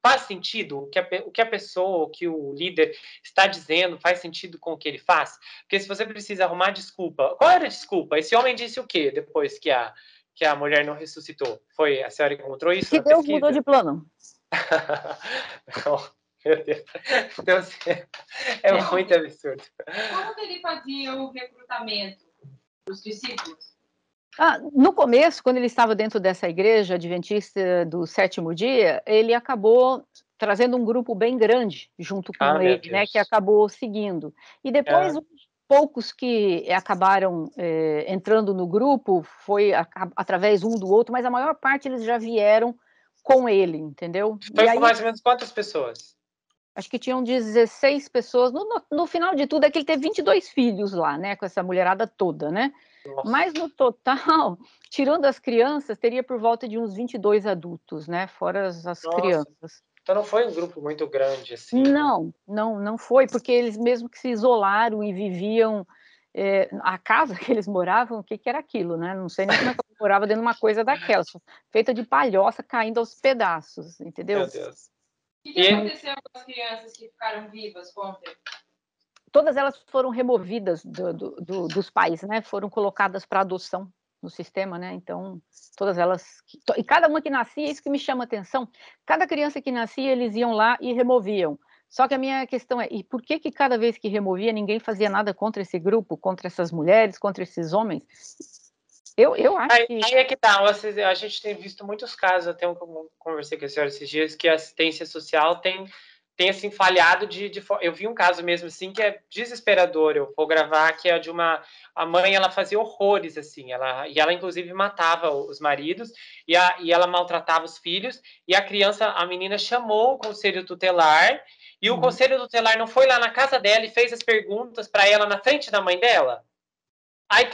S1: faz sentido o que a pessoa, o que o líder está dizendo, faz sentido com o que ele faz? Porque se você precisa arrumar desculpa... Qual era a desculpa? Esse homem disse o quê depois que a mulher não ressuscitou? A senhora encontrou isso
S3: Que
S1: na
S3: Deus mudou
S1: pesquisa?
S3: de plano.
S1: Não, meu Deus. Então, muito absurdo.
S2: Como que ele fazia o recrutamento dos discípulos?
S3: No começo, quando ele estava dentro dessa igreja adventista do sétimo dia, ele acabou trazendo um grupo bem grande junto com ele, né, que acabou seguindo. E depois, os poucos que acabaram entrando no grupo, foi através um do outro, mas a maior parte eles já vieram com ele, entendeu?
S1: Foi com mais ou menos quantas pessoas?
S3: Acho que tinham 16 pessoas. No final de tudo, é que ele teve 22 filhos lá, né, com essa mulherada toda, né?
S1: Nossa.
S3: Mas no total, tirando as crianças, teria por volta de uns 22 adultos, né? Fora as crianças.
S1: Então não foi um grupo muito grande assim.
S3: Não foi, porque eles mesmo que se isolaram e viviam a casa que eles moravam, o que era aquilo, né? Não sei nem como é que eu morava dentro de uma coisa daquelas, feita de palhoça caindo aos pedaços, entendeu?
S1: Meu Deus.
S2: O que aconteceu com as crianças que ficaram vivas, Conter?
S3: Todas elas foram removidas dos pais, né? Foram colocadas para adoção no sistema, né? Então, todas elas... E cada uma que nascia, isso que me chama a atenção, cada criança que nascia, eles iam lá e removiam. Só que a minha questão é, e por que que cada vez que removia, ninguém fazia nada contra esse grupo, contra essas mulheres, contra esses homens? Eu acho que...
S1: Aí é que tá, a gente tem visto muitos casos, até eu conversei com a senhora esses dias, que a assistência social tem assim, falhado eu vi um caso mesmo, assim, que é desesperador, eu vou gravar, que é de a mãe, ela fazia horrores, assim, ela inclusive matava os maridos, e ela maltratava os filhos, e a menina chamou o conselho tutelar, e o conselho tutelar não foi lá na casa dela e fez as perguntas para ela na frente da mãe dela? Aí,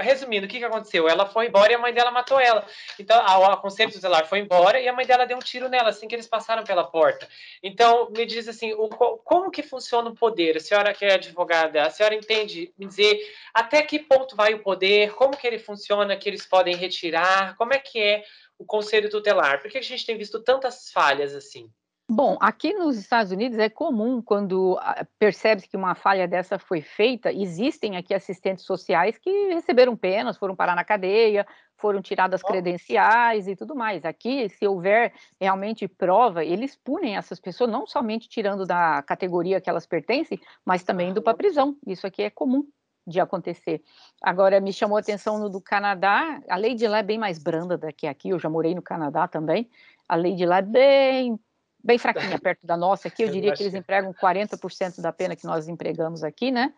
S1: resumindo, o que aconteceu? Ela foi embora e a mãe dela matou ela. Então, a conselho tutelar foi embora e a mãe dela deu um tiro nela assim que eles passaram pela porta. Então, me diz assim, como que funciona o poder? A senhora que é advogada, a senhora entende me dizer até que ponto vai o poder? Como que ele funciona, que eles podem retirar? Como é que é o conselho tutelar? Por que a gente tem visto tantas falhas assim?
S3: Bom, aqui nos Estados Unidos é comum quando percebe-se que uma falha dessa foi feita, existem aqui assistentes sociais que receberam penas, foram parar na cadeia, foram tiradas credenciais e tudo mais. Aqui, se houver realmente prova, eles punem essas pessoas, não somente tirando da categoria que elas pertencem, mas também indo para a prisão. Isso aqui é comum de acontecer. Agora, me chamou a atenção no do Canadá, a lei de lá é bem mais branda do que aqui, eu já morei no Canadá também, a lei de lá é bem fraquinha perto da nossa aqui, eu diria que eles empregam 40% da pena que nós empregamos aqui, né?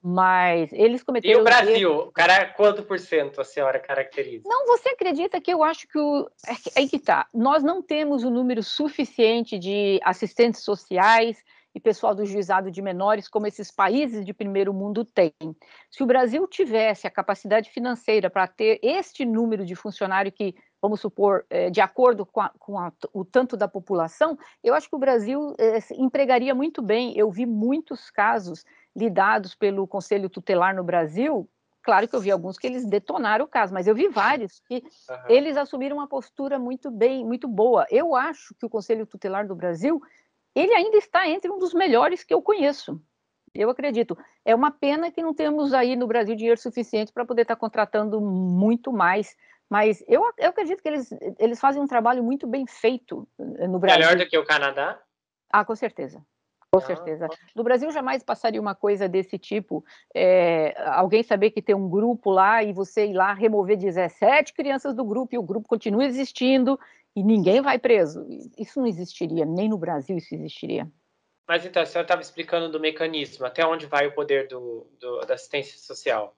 S3: Mas eles
S1: E
S3: cometeram...
S1: o Brasil, o cara, quanto por cento a senhora caracteriza?
S3: Não, você acredita que eu acho que aí que tá, nós não temos o número suficiente de assistentes sociais e pessoal do juizado de menores como esses países de primeiro mundo têm. Se o Brasil tivesse a capacidade financeira para ter este número de funcionário que, vamos supor, de acordo com o tanto da população, eu acho que o Brasil empregaria muito bem. Eu vi muitos casos lidados pelo Conselho Tutelar no Brasil. Claro que eu vi alguns que eles detonaram o caso, mas eu vi vários que eles assumiram uma postura muito boa. Eu acho que o Conselho Tutelar do Brasil, ele ainda está entre um dos melhores que eu conheço. Eu acredito. É uma pena que não temos aí no Brasil dinheiro suficiente para poder estar contratando muito mais, mas eu acredito que eles fazem um trabalho muito bem feito no Brasil.
S1: Melhor do que o Canadá?
S3: Ah, com certeza. Com certeza. No Brasil jamais passaria uma coisa desse tipo, alguém saber que tem um grupo lá e você ir lá remover 17 crianças do grupo e o grupo continua existindo e ninguém vai preso. Isso não existiria, nem no Brasil isso existiria.
S1: Mas então, a senhora estava explicando do mecanismo, até onde vai o poder da assistência social?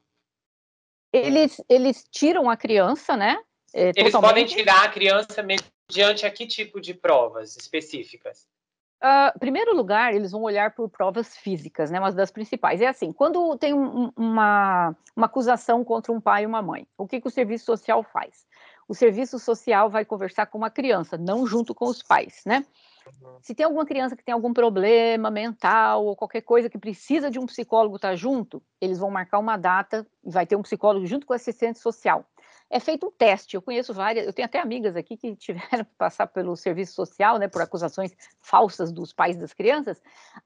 S3: Eles tiram a criança, né?
S1: Eles
S3: Totalmente.
S1: podem tirar a criança mediante a que tipo de provas específicas?
S3: Primeiro lugar, eles vão olhar por provas físicas, né? Uma das principais. É assim, quando tem uma acusação contra um pai e uma mãe, o que o serviço social faz? O serviço social vai conversar com uma criança, não junto com os pais, né? Se tem alguma criança que tem algum problema mental ou qualquer coisa que precisa de um psicólogo estar junto, eles vão marcar uma data e vai ter um psicólogo junto com o assistente social. É feito um teste, eu conheço várias, eu tenho até amigas aqui que tiveram que passar pelo serviço social, né, por acusações falsas dos pais das crianças.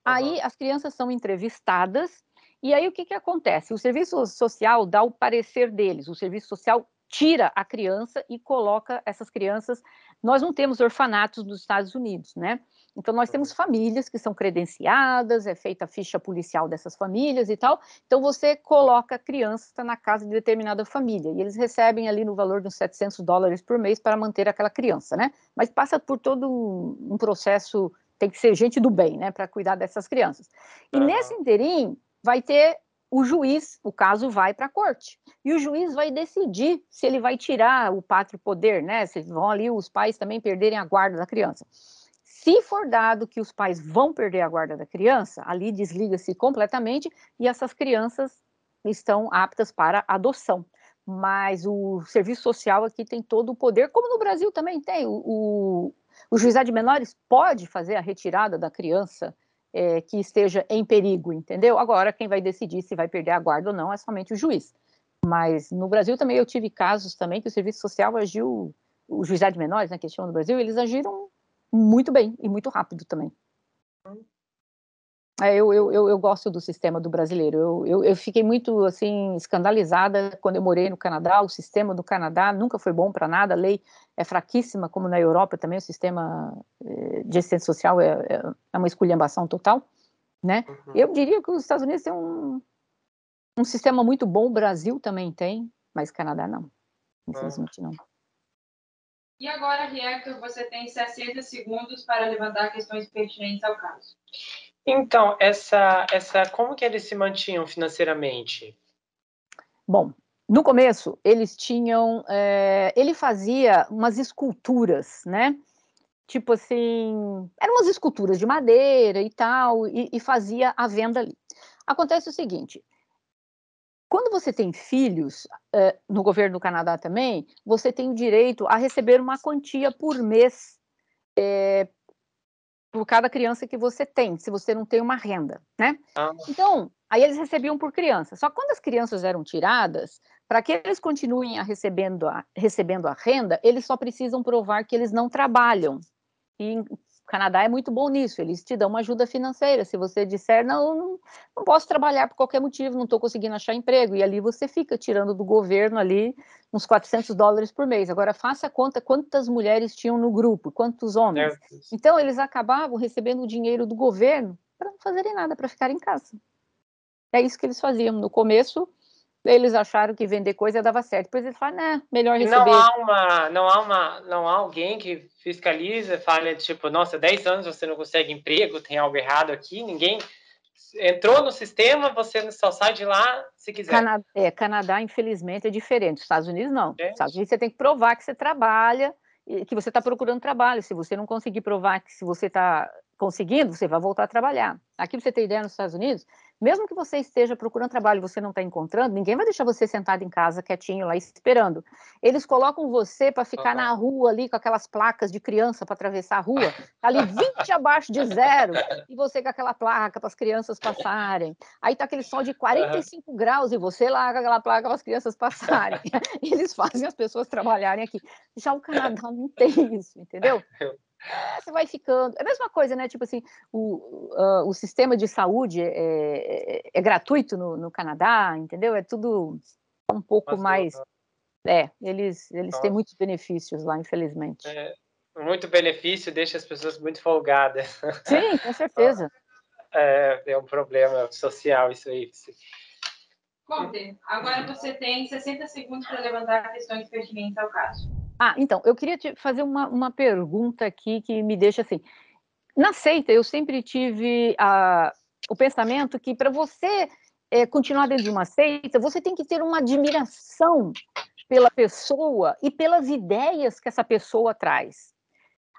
S3: Aí as crianças são entrevistadas e aí o que acontece? O serviço social dá o parecer deles, o serviço social tira a criança e coloca essas crianças... Nós não temos orfanatos nos Estados Unidos, né? Então, nós temos famílias que são credenciadas, é feita a ficha policial dessas famílias e tal. Então, você coloca a criança na casa de determinada família e eles recebem ali no valor de uns $700 por mês para manter aquela criança, né? Mas passa por todo um processo, tem que ser gente do bem, né? Para cuidar dessas crianças. E nesse interim, vai ter o juiz, o caso vai para a corte. E o juiz vai decidir se ele vai tirar o pátrio poder, né? Se vão ali os pais também perderem a guarda da criança. Se for dado que os pais vão perder a guarda da criança, ali desliga-se completamente e essas crianças estão aptas para adoção. Mas o serviço social aqui tem todo o poder, como no Brasil também tem. O juizado de menores pode fazer a retirada da criança que esteja em perigo, entendeu? Agora, quem vai decidir se vai perder a guarda ou não é somente o juiz. Mas no Brasil também eu tive casos também que o serviço social agiu, o juizado de menores, né, que eles chamam no Brasil, eles agiram muito bem e muito rápido também. Eu gosto do sistema do brasileiro. Eu fiquei muito assim escandalizada quando eu morei no Canadá. O sistema do Canadá nunca foi bom para nada. A lei é fraquíssima, como na Europa também. O sistema de assistência social é uma esculhambação total, né?
S1: Uhum.
S3: Eu diria que os Estados Unidos têm um sistema muito bom. O Brasil também tem, mas o Canadá não. Infelizmente não.
S2: E agora, Hector, você tem 60 segundos para levantar questões pertinentes ao caso.
S1: Então, como que eles se mantinham financeiramente?
S3: Bom, no começo, eles tinham... ele fazia umas esculturas, né? Tipo assim... Eram umas esculturas de madeira e tal, e fazia a venda ali. Acontece o seguinte... Quando você tem filhos, no governo do Canadá também, você tem o direito a receber uma quantia por mês por cada criança que você tem, se você não tem uma renda, né? Então, aí eles recebiam por criança. Só que quando as crianças eram tiradas, para que eles continuem recebendo a renda, eles só precisam provar que eles não trabalham. E o Canadá é muito bom nisso, eles te dão uma ajuda financeira. Se você disser, não posso trabalhar por qualquer motivo, não estou conseguindo achar emprego, e ali você fica tirando do governo ali uns $400 por mês. Agora, faça a conta quantas mulheres tinham no grupo, quantos homens. Então, eles acabavam recebendo o dinheiro do governo para não fazerem nada, para ficar em casa. É isso que eles faziam. No começo, eles acharam que vender coisa dava certo. Depois eles falaram, né, melhor receber.
S1: Não há alguém que fiscaliza, fala, tipo, nossa, 10 anos você não consegue emprego, tem algo errado aqui, ninguém entrou no sistema, você só sai de lá se quiser.
S3: Canadá, infelizmente, é diferente. Estados Unidos, não. Estados Unidos, você tem que provar que você trabalha, que você está procurando trabalho. Se você não conseguir provar que se você está conseguindo, você vai voltar a trabalhar. Aqui, pra você ter ideia, nos Estados Unidos, mesmo que você esteja procurando trabalho e você não está encontrando, ninguém vai deixar você sentado em casa, quietinho lá, esperando. Eles colocam você para ficar na rua ali, com aquelas placas de criança para atravessar a rua, ali 20 abaixo de zero, e você com aquela placa para as crianças passarem. Aí tá aquele sol de 45 graus e você lá com aquela placa para as crianças passarem. Eles fazem as pessoas trabalharem aqui. Já o Canadá não tem isso, entendeu? Você vai ficando... É a mesma coisa, né? Tipo assim, o sistema de saúde é gratuito no Canadá, entendeu? É tudo um pouco mais... eles têm muitos benefícios lá, infelizmente.
S1: Muito benefício deixa as pessoas muito folgadas.
S3: Sim, com certeza.
S1: É um problema social isso aí.
S2: Conter, agora você tem 60 segundos para levantar questões pertinentes ao caso.
S3: Então, eu queria te fazer uma pergunta aqui que me deixa assim... Na seita, eu sempre tive o pensamento que para você continuar dentro de uma seita, você tem que ter uma admiração pela pessoa e pelas ideias que essa pessoa traz.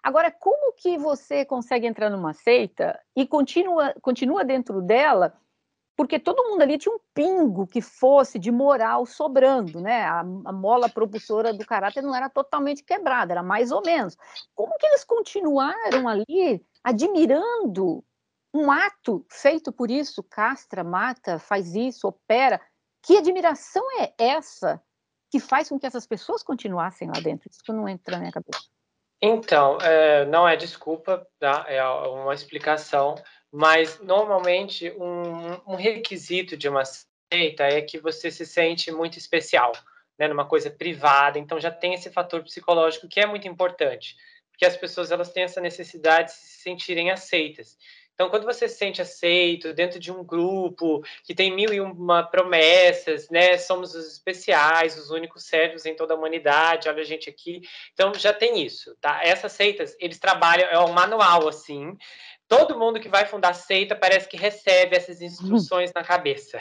S3: Agora, como que você consegue entrar numa seita e continua dentro dela, porque todo mundo ali tinha um pingo que fosse de moral sobrando, né? A mola propulsora do caráter não era totalmente quebrada, era mais ou menos. Como que eles continuaram ali admirando um ato feito por isso? Castra, mata, faz isso, opera. Que admiração é essa que faz com que essas pessoas continuassem lá dentro? Isso que não entra na minha cabeça.
S1: Então, não é desculpa, tá? É uma explicação, mas normalmente um requisito de uma seita é que você se sente muito especial, né? Numa coisa privada, então já tem esse fator psicológico que é muito importante, porque as pessoas elas têm essa necessidade de se sentirem aceitas. Então, quando você se sente aceito dentro de um grupo que tem 1001 promessas, né? Somos os especiais, os únicos sérios em toda a humanidade, olha a gente aqui. Então, já tem isso, tá? Essas seitas, eles trabalham, é um manual, assim. Todo mundo que vai fundar seita parece que recebe essas instruções na cabeça.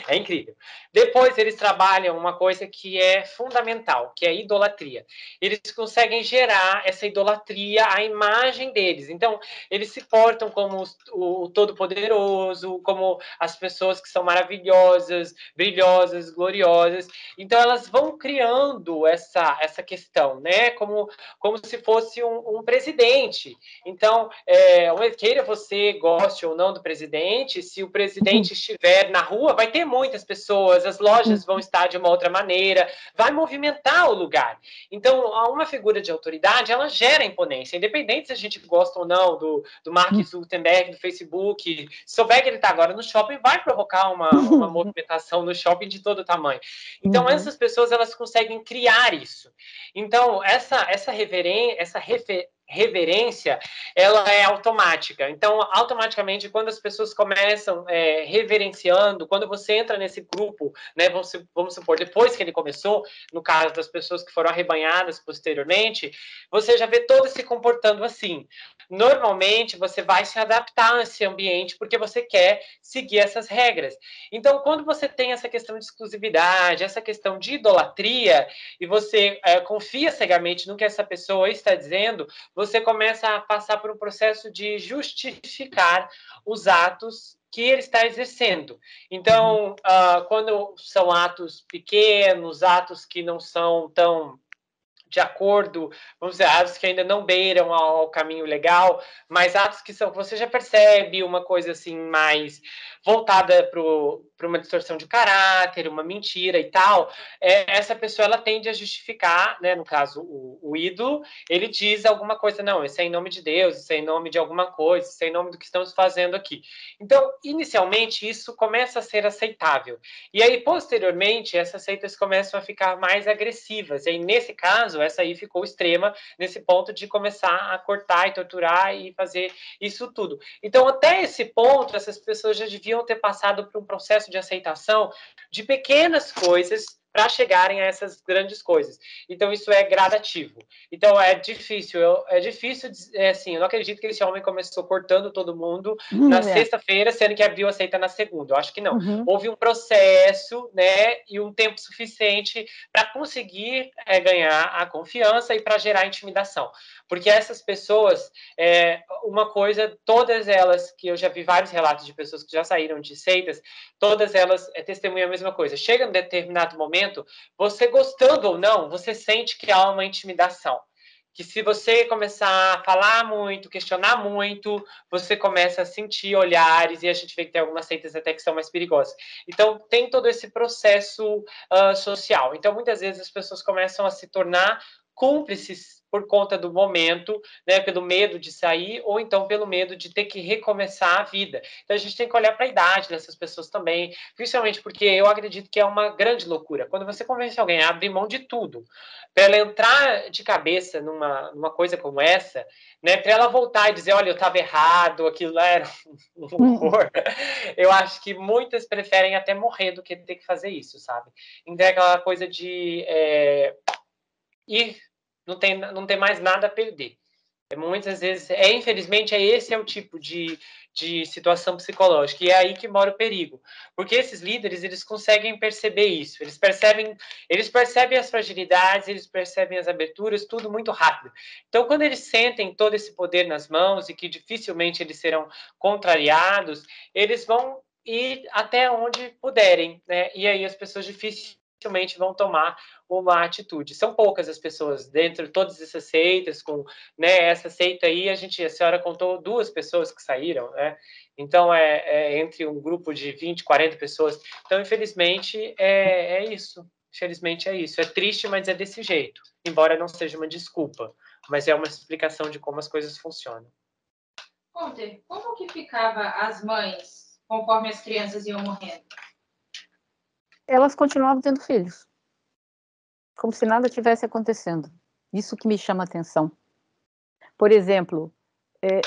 S1: É incrível. Depois, eles trabalham uma coisa que é fundamental, que é a idolatria. Eles conseguem gerar essa idolatria à imagem deles. Então, eles se portam como o Todo-Poderoso, como as pessoas que são maravilhosas, brilhosas, gloriosas. Então, elas vão criando essa questão, né? Como se fosse um presidente. Então, queira você goste ou não do presidente, se o presidente estiver na rua, vai ter muitas pessoas, as lojas vão estar de uma outra maneira, vai movimentar o lugar. Então, uma figura de autoridade, ela gera imponência, independente se a gente gosta ou não do Mark Zuckerberg, do Facebook, se souber que ele está agora no shopping, vai provocar uma movimentação no shopping de todo tamanho. Então, essas pessoas, elas conseguem criar isso. Então, essa reverência, ela é automática. Então, automaticamente, quando as pessoas começam reverenciando, quando você entra nesse grupo, né, vamos supor, depois que ele começou, no caso das pessoas que foram arrebanhadas posteriormente, você já vê todas se comportando assim. Normalmente, você vai se adaptar a esse ambiente porque você quer seguir essas regras. Então, quando você tem essa questão de exclusividade, essa questão de idolatria, e você confia cegamente no que essa pessoa está dizendo, você começa a passar por um processo de justificar os atos que ele está exercendo. Então, quando são atos pequenos, atos que não são tão de acordo, vamos dizer, atos que ainda não beiram ao caminho legal, mas atos que são, você já percebe uma coisa assim mais voltada para uma distorção de caráter, uma mentira e tal, essa pessoa ela tende a justificar, né, no caso o ídolo, ele diz alguma coisa, não, isso é em nome de Deus, isso é em nome de alguma coisa, isso é em nome do que estamos fazendo aqui. Então, inicialmente, isso começa a ser aceitável. E aí, posteriormente, essas seitas começam a ficar mais agressivas. E aí, nesse caso, essa aí ficou extrema, nesse ponto de começar a cortar e torturar e fazer isso tudo. Então, até esse ponto, essas pessoas já deviam ter passado por um processo de aceitação de pequenas coisas para chegarem a essas grandes coisas. Então, isso é gradativo. Então, é difícil, assim, eu não acredito que esse homem começou cortando todo mundo na sexta-feira, sendo que abriu a seita na segunda. Eu acho que não. Houve um processo, né, e um tempo suficiente para conseguir ganhar a confiança e para gerar intimidação. Porque essas pessoas, uma coisa, todas elas, que eu já vi vários relatos de pessoas que já saíram de seitas, todas elas testemunham a mesma coisa. Chega em determinado momento, você gostando ou não, você sente que há uma intimidação. Que se você começar a falar muito, questionar muito, você começa a sentir olhares, e a gente vê que tem algumas seitas até que são mais perigosas. Então, tem todo esse processo social. Então, muitas vezes as pessoas começam a se tornar cúmplices por conta do momento, né, pelo medo de sair, ou então pelo medo de ter que recomeçar a vida. Então, a gente tem que olhar para a idade dessas pessoas também, principalmente porque eu acredito que é uma grande loucura. Quando você convence alguém a abrir mão de tudo, para ela entrar de cabeça numa coisa como essa, né, para ela voltar e dizer, olha, eu estava errado, aquilo lá era um horror, eu acho que muitas preferem até morrer do que ter que fazer isso, sabe? Então, é aquela coisa de ir, não tem mais nada a perder. Muitas vezes, infelizmente, esse é o tipo de situação psicológica, e é aí que mora o perigo. Porque esses líderes, eles conseguem perceber isso, eles percebem as fragilidades, eles percebem as aberturas, tudo muito rápido. Então, quando eles sentem todo esse poder nas mãos, e que dificilmente eles serão contrariados, eles vão ir até onde puderem, né? E aí as pessoas dificilmente vão tomar uma atitude. São poucas as pessoas dentro de todas essas seitas, com, né, essa seita aí, a senhora contou 2 pessoas que saíram, né? Então, entre um grupo de 20, 40 pessoas. Então, infelizmente, é isso. Infelizmente, é isso. É triste, mas é desse jeito. Embora não seja uma desculpa, mas é uma explicação de como as coisas funcionam.
S2: Conter, como que ficava as mães conforme as crianças iam morrendo?
S3: Elas continuavam tendo filhos, como se nada tivesse acontecendo. Isso que me chama a atenção. Por exemplo,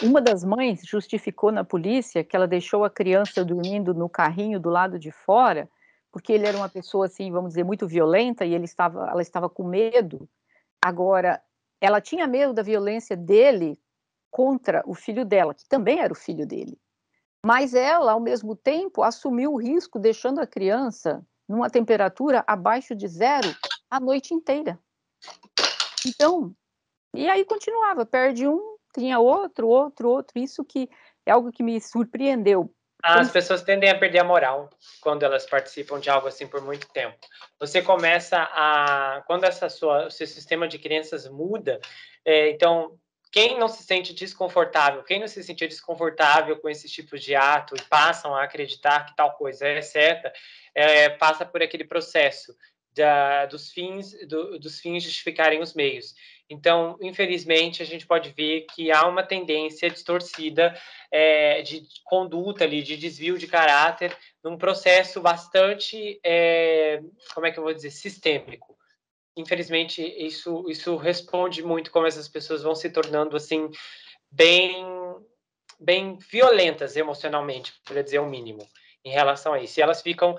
S3: uma das mães justificou na polícia que ela deixou a criança dormindo no carrinho do lado de fora, porque ele era uma pessoa, assim, vamos dizer, muito violenta, e ela estava com medo. Agora, ela tinha medo da violência dele contra o filho dela, que também era o filho dele. Mas ela, ao mesmo tempo, assumiu o risco, deixando a criança numa temperatura abaixo de 0 a noite inteira. Então, e aí continuava, perde um, tinha outro. Isso que é algo que me surpreendeu.
S1: As pessoas tendem a perder a moral quando elas participam de algo assim por muito tempo. Você começa quando o seu sistema de crenças muda, então quem não se sente desconfortável, quem não se sentia desconfortável com esses tipos de ato e passam a acreditar que tal coisa é certa, passa por aquele processo dos fins justificarem os meios. Então, infelizmente, a gente pode ver que há uma tendência distorcida de conduta ali, de desvio de caráter, num processo bastante, como é que eu vou dizer, sistêmico. Infelizmente, isso responde muito como essas pessoas vão se tornando, assim, bem, bem violentas emocionalmente, para dizer o mínimo, em relação a isso. E elas ficam,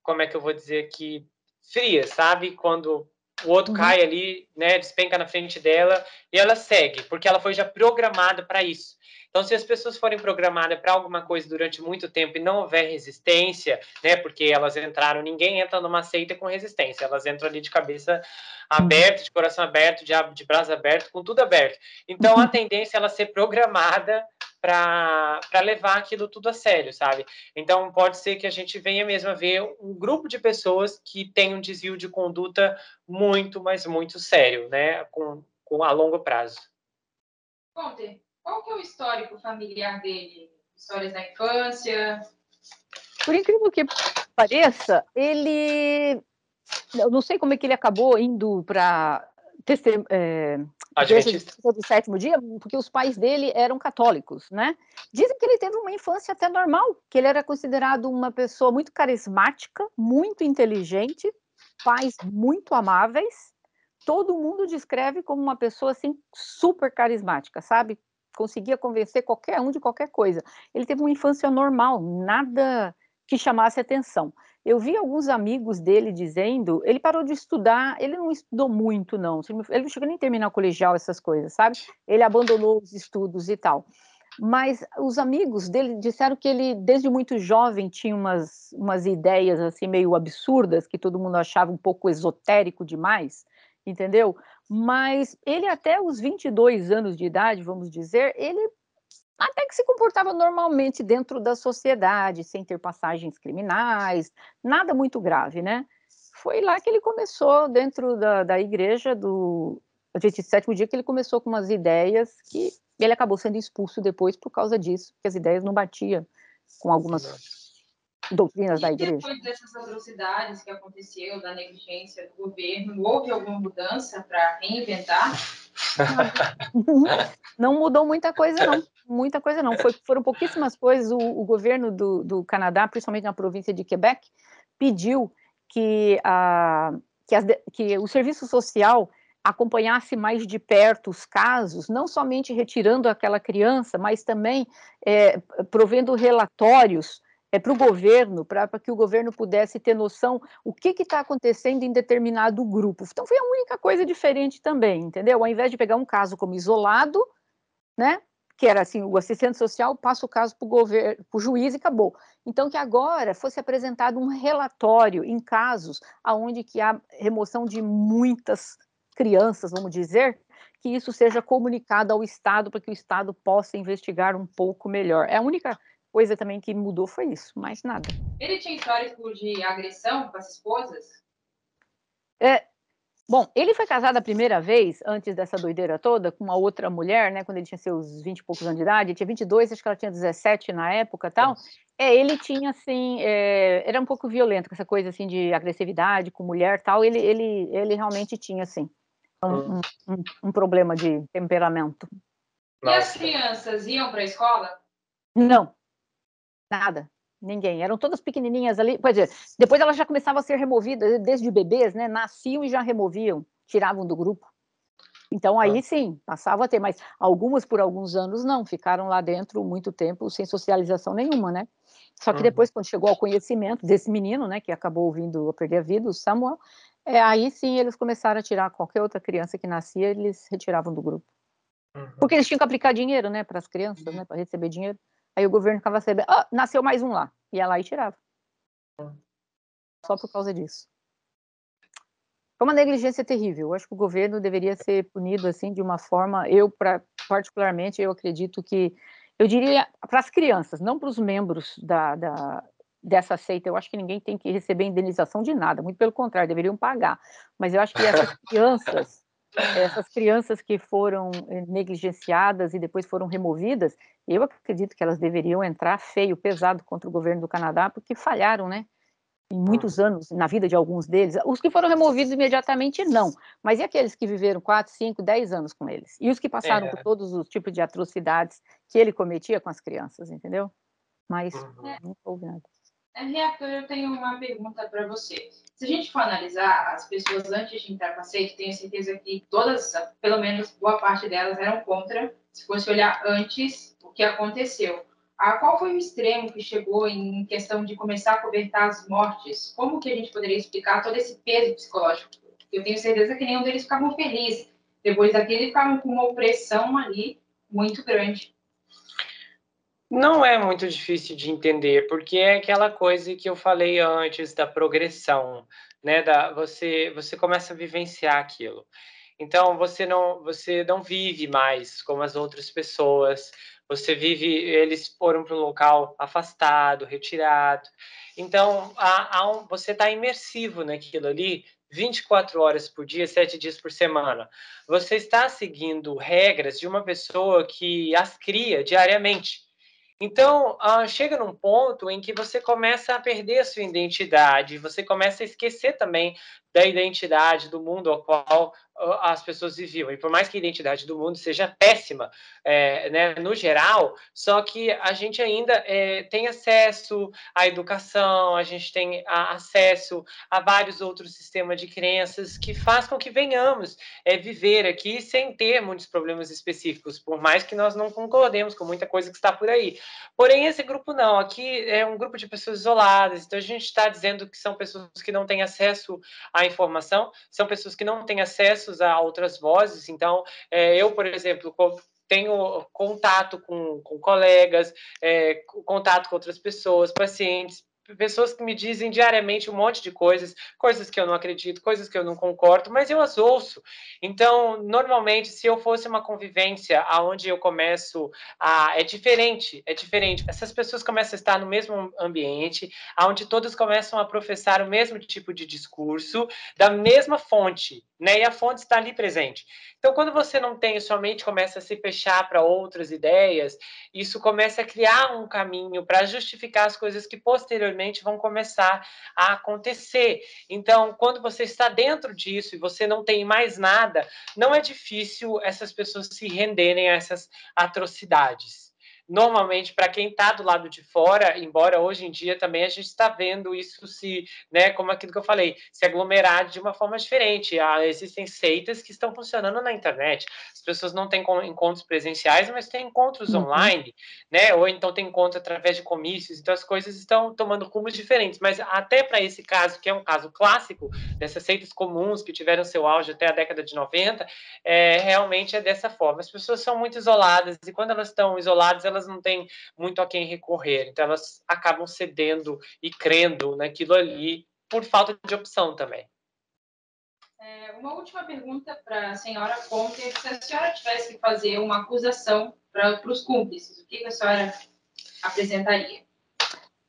S1: como é que eu vou dizer, que frias, sabe? Quando o outro cai ali, né, despenca na frente dela, e ela segue, porque ela foi já programada para isso. Então, se as pessoas forem programadas para alguma coisa durante muito tempo e não houver resistência, né, porque elas entraram, ninguém entra numa seita com resistência, elas entram ali de cabeça aberta, de coração aberto, de braço aberto, com tudo aberto. Então, a tendência é ela ser programada para levar aquilo tudo a sério, sabe? Então, pode ser que a gente venha mesmo a ver um grupo de pessoas que tem um desvio de conduta muito, mas muito sério, né, a longo prazo.
S2: Conte, qual que é o histórico familiar dele? Histórias da infância?
S3: Por incrível que pareça, eu não sei como é que ele acabou indo para igreja do sétimo dia, porque os pais dele eram católicos, né? Dizem que ele teve uma infância até normal, que ele era considerado uma pessoa muito carismática, muito inteligente, pais muito amáveis. Todo mundo descreve como uma pessoa assim super carismática, sabe? Conseguia convencer qualquer um de qualquer coisa. Ele teve uma infância normal, nada que chamasse atenção. Eu vi alguns amigos dele dizendo, ele parou de estudar, ele não estudou muito, não. Ele não chegou nem a terminar o colegial, essas coisas, sabe? Ele abandonou os estudos e tal. Mas os amigos dele disseram que ele, desde muito jovem, tinha umas ideias assim meio absurdas, que todo mundo achava um pouco esotérico demais, entendeu? Mas ele, até os 22 anos de idade, vamos dizer, ele até que se comportava normalmente dentro da sociedade, sem ter passagens criminais, nada muito grave, né? Foi lá que ele começou, dentro da igreja do sétimo dia, que ele começou com umas ideias que ele acabou sendo expulso depois por causa disso, porque as ideias não batiam com algumas doutrinas da igreja.
S2: E depois dessas atrocidades que aconteceu, da negligência do governo, houve alguma mudança para reinventar?
S3: Não mudou muita coisa, não. Muita coisa não. Foram pouquíssimas coisas. O governo do Canadá, principalmente na província de Quebec, pediu que o serviço social acompanhasse mais de perto os casos, não somente retirando aquela criança, mas também provendo relatórios para o governo, para que o governo pudesse ter noção o que está acontecendo em determinado grupo. Então, foi a única coisa diferente também, entendeu? Ao invés de pegar um caso como isolado, né, que era assim, o assistente social passa o caso para o governo, para o juiz e acabou. Então, que agora fosse apresentado um relatório em casos onde que há remoção de muitas crianças, vamos dizer, que isso seja comunicado ao Estado, para que o Estado possa investigar um pouco melhor. É a única coisa também que mudou foi isso, mais nada.
S2: Ele tinha histórico de agressão com as esposas?
S3: Bom, ele foi casado a primeira vez, antes dessa doideira toda, com uma outra mulher, né, quando ele tinha seus 20 e poucos anos de idade, ele tinha 22, acho que ela tinha 17 na época e tal. Ele tinha, assim, era um pouco violento, com essa coisa, assim, de agressividade com mulher e tal, ele realmente tinha, assim, um problema de temperamento.
S2: E as crianças iam para a escola?
S3: Não, nada. Ninguém, eram todas pequenininhas ali, quer dizer, depois elas já começavam a ser removidas, desde bebês, né, nasciam e já removiam, tiravam do grupo. Então aí sim, passava a ter, mas algumas por alguns anos não, ficaram lá dentro muito tempo sem socialização nenhuma, né? Só que depois, quando chegou ao conhecimento desse menino, né, que acabou vindo a perder a vida, o Samuel, aí sim eles começaram a tirar qualquer outra criança que nascia, eles retiravam do grupo. Porque eles tinham que aplicar dinheiro, né, para as crianças, né, para receber dinheiro. Aí o governo ficava sabendo, nasceu mais um lá, ia lá e tirava. Só por causa disso. Foi uma negligência terrível. Eu acho que o governo deveria ser punido assim de uma forma. Particularmente, eu acredito que, eu diria para as crianças, não para os membros dessa seita. Eu acho que ninguém tem que receber indenização de nada. Muito pelo contrário, deveriam pagar. Mas eu acho que essas crianças essas crianças que foram negligenciadas e depois foram removidas, eu acredito que elas deveriam entrar feio, pesado contra o governo do Canadá, porque falharam, né? Em muitos anos, na vida de alguns deles. Os que foram removidos imediatamente, não. Mas e aqueles que viveram 4, 5, 10 anos com eles? E os que passaram por
S1: É.
S3: todos os tipos de atrocidades que ele cometia com as crianças, entendeu? Mas não houve nada.
S2: Reator, eu tenho uma pergunta para você. Se a gente for analisar as pessoas antes de entrar para a seita, tenho certeza que todas, pelo menos boa parte delas, eram contra, se fosse olhar antes o que aconteceu. Qual foi o extremo que chegou em questão de começar a cobertar as mortes? Como que a gente poderia explicar todo esse peso psicológico? Eu tenho certeza que nenhum deles ficavam felizes. Depois daquele, ficavam com uma opressão ali muito grande.
S1: Não é muito difícil de entender, porque é aquela coisa que eu falei antes da progressão, né? Você começa a vivenciar aquilo. Então você não vive mais como as outras pessoas. Você vive, eles foram para um local afastado, retirado. Então você está imersivo naquilo ali 24 horas por dia, 7 dias por semana. Você está seguindo regras de uma pessoa que as cria diariamente. Então, chega num ponto em que você começa a perder a sua identidade, você começa a esquecer também da identidade do mundo ao qual as pessoas viviam. E por mais que a identidade do mundo seja péssima, né, no geral, só que a gente ainda tem acesso à educação, a gente tem acesso a vários outros sistemas de crenças que faz com que venhamos viver aqui sem ter muitos problemas específicos, por mais que nós não concordemos com muita coisa que está por aí. Porém, esse grupo não, aqui é um grupo de pessoas isoladas, então a gente está dizendo que são pessoas que não têm acesso à informação, são pessoas que não têm acesso a outras vozes, então eu, por exemplo, tenho contato com colegas, contato com outras pessoas, pacientes, pessoas que me dizem diariamente um monte de coisas, coisas que eu não acredito, coisas que eu não concordo, mas eu as ouço. Então, normalmente, se eu fosse uma convivência aonde eu começo é diferente, é diferente. Essas pessoas começam a estar no mesmo ambiente, onde todas começam a professar o mesmo tipo de discurso, da mesma fonte, né? E a fonte está ali presente. Então, quando você não tem, sua mente começa a se fechar para outras ideias, isso começa a criar um caminho para justificar as coisas que posteriormente vão começar a acontecer. Então, quando você está dentro disso e você não tem mais nada, não é difícil essas pessoas se renderem a essas atrocidades. Normalmente, para quem está do lado de fora, embora hoje em dia também a gente está vendo isso né, como aquilo que eu falei, se aglomerar de uma forma diferente. Existem seitas que estão funcionando na internet. As pessoas não têm encontros presenciais, mas têm encontros online, né? Ou então tem encontros através de comícios. Então as coisas estão tomando rumos diferentes. Mas até para esse caso, que é um caso clássico dessas seitas comuns que tiveram seu auge até a década de 90, realmente é dessa forma. As pessoas são muito isoladas e quando elas estão isoladas, elas não têm muito a quem recorrer. Então elas acabam cedendo e crendo naquilo ali por falta de opção também.
S2: Uma última pergunta para a senhora Conter. Se a senhora tivesse que fazer uma acusação para os cúmplices, o que a senhora apresentaria?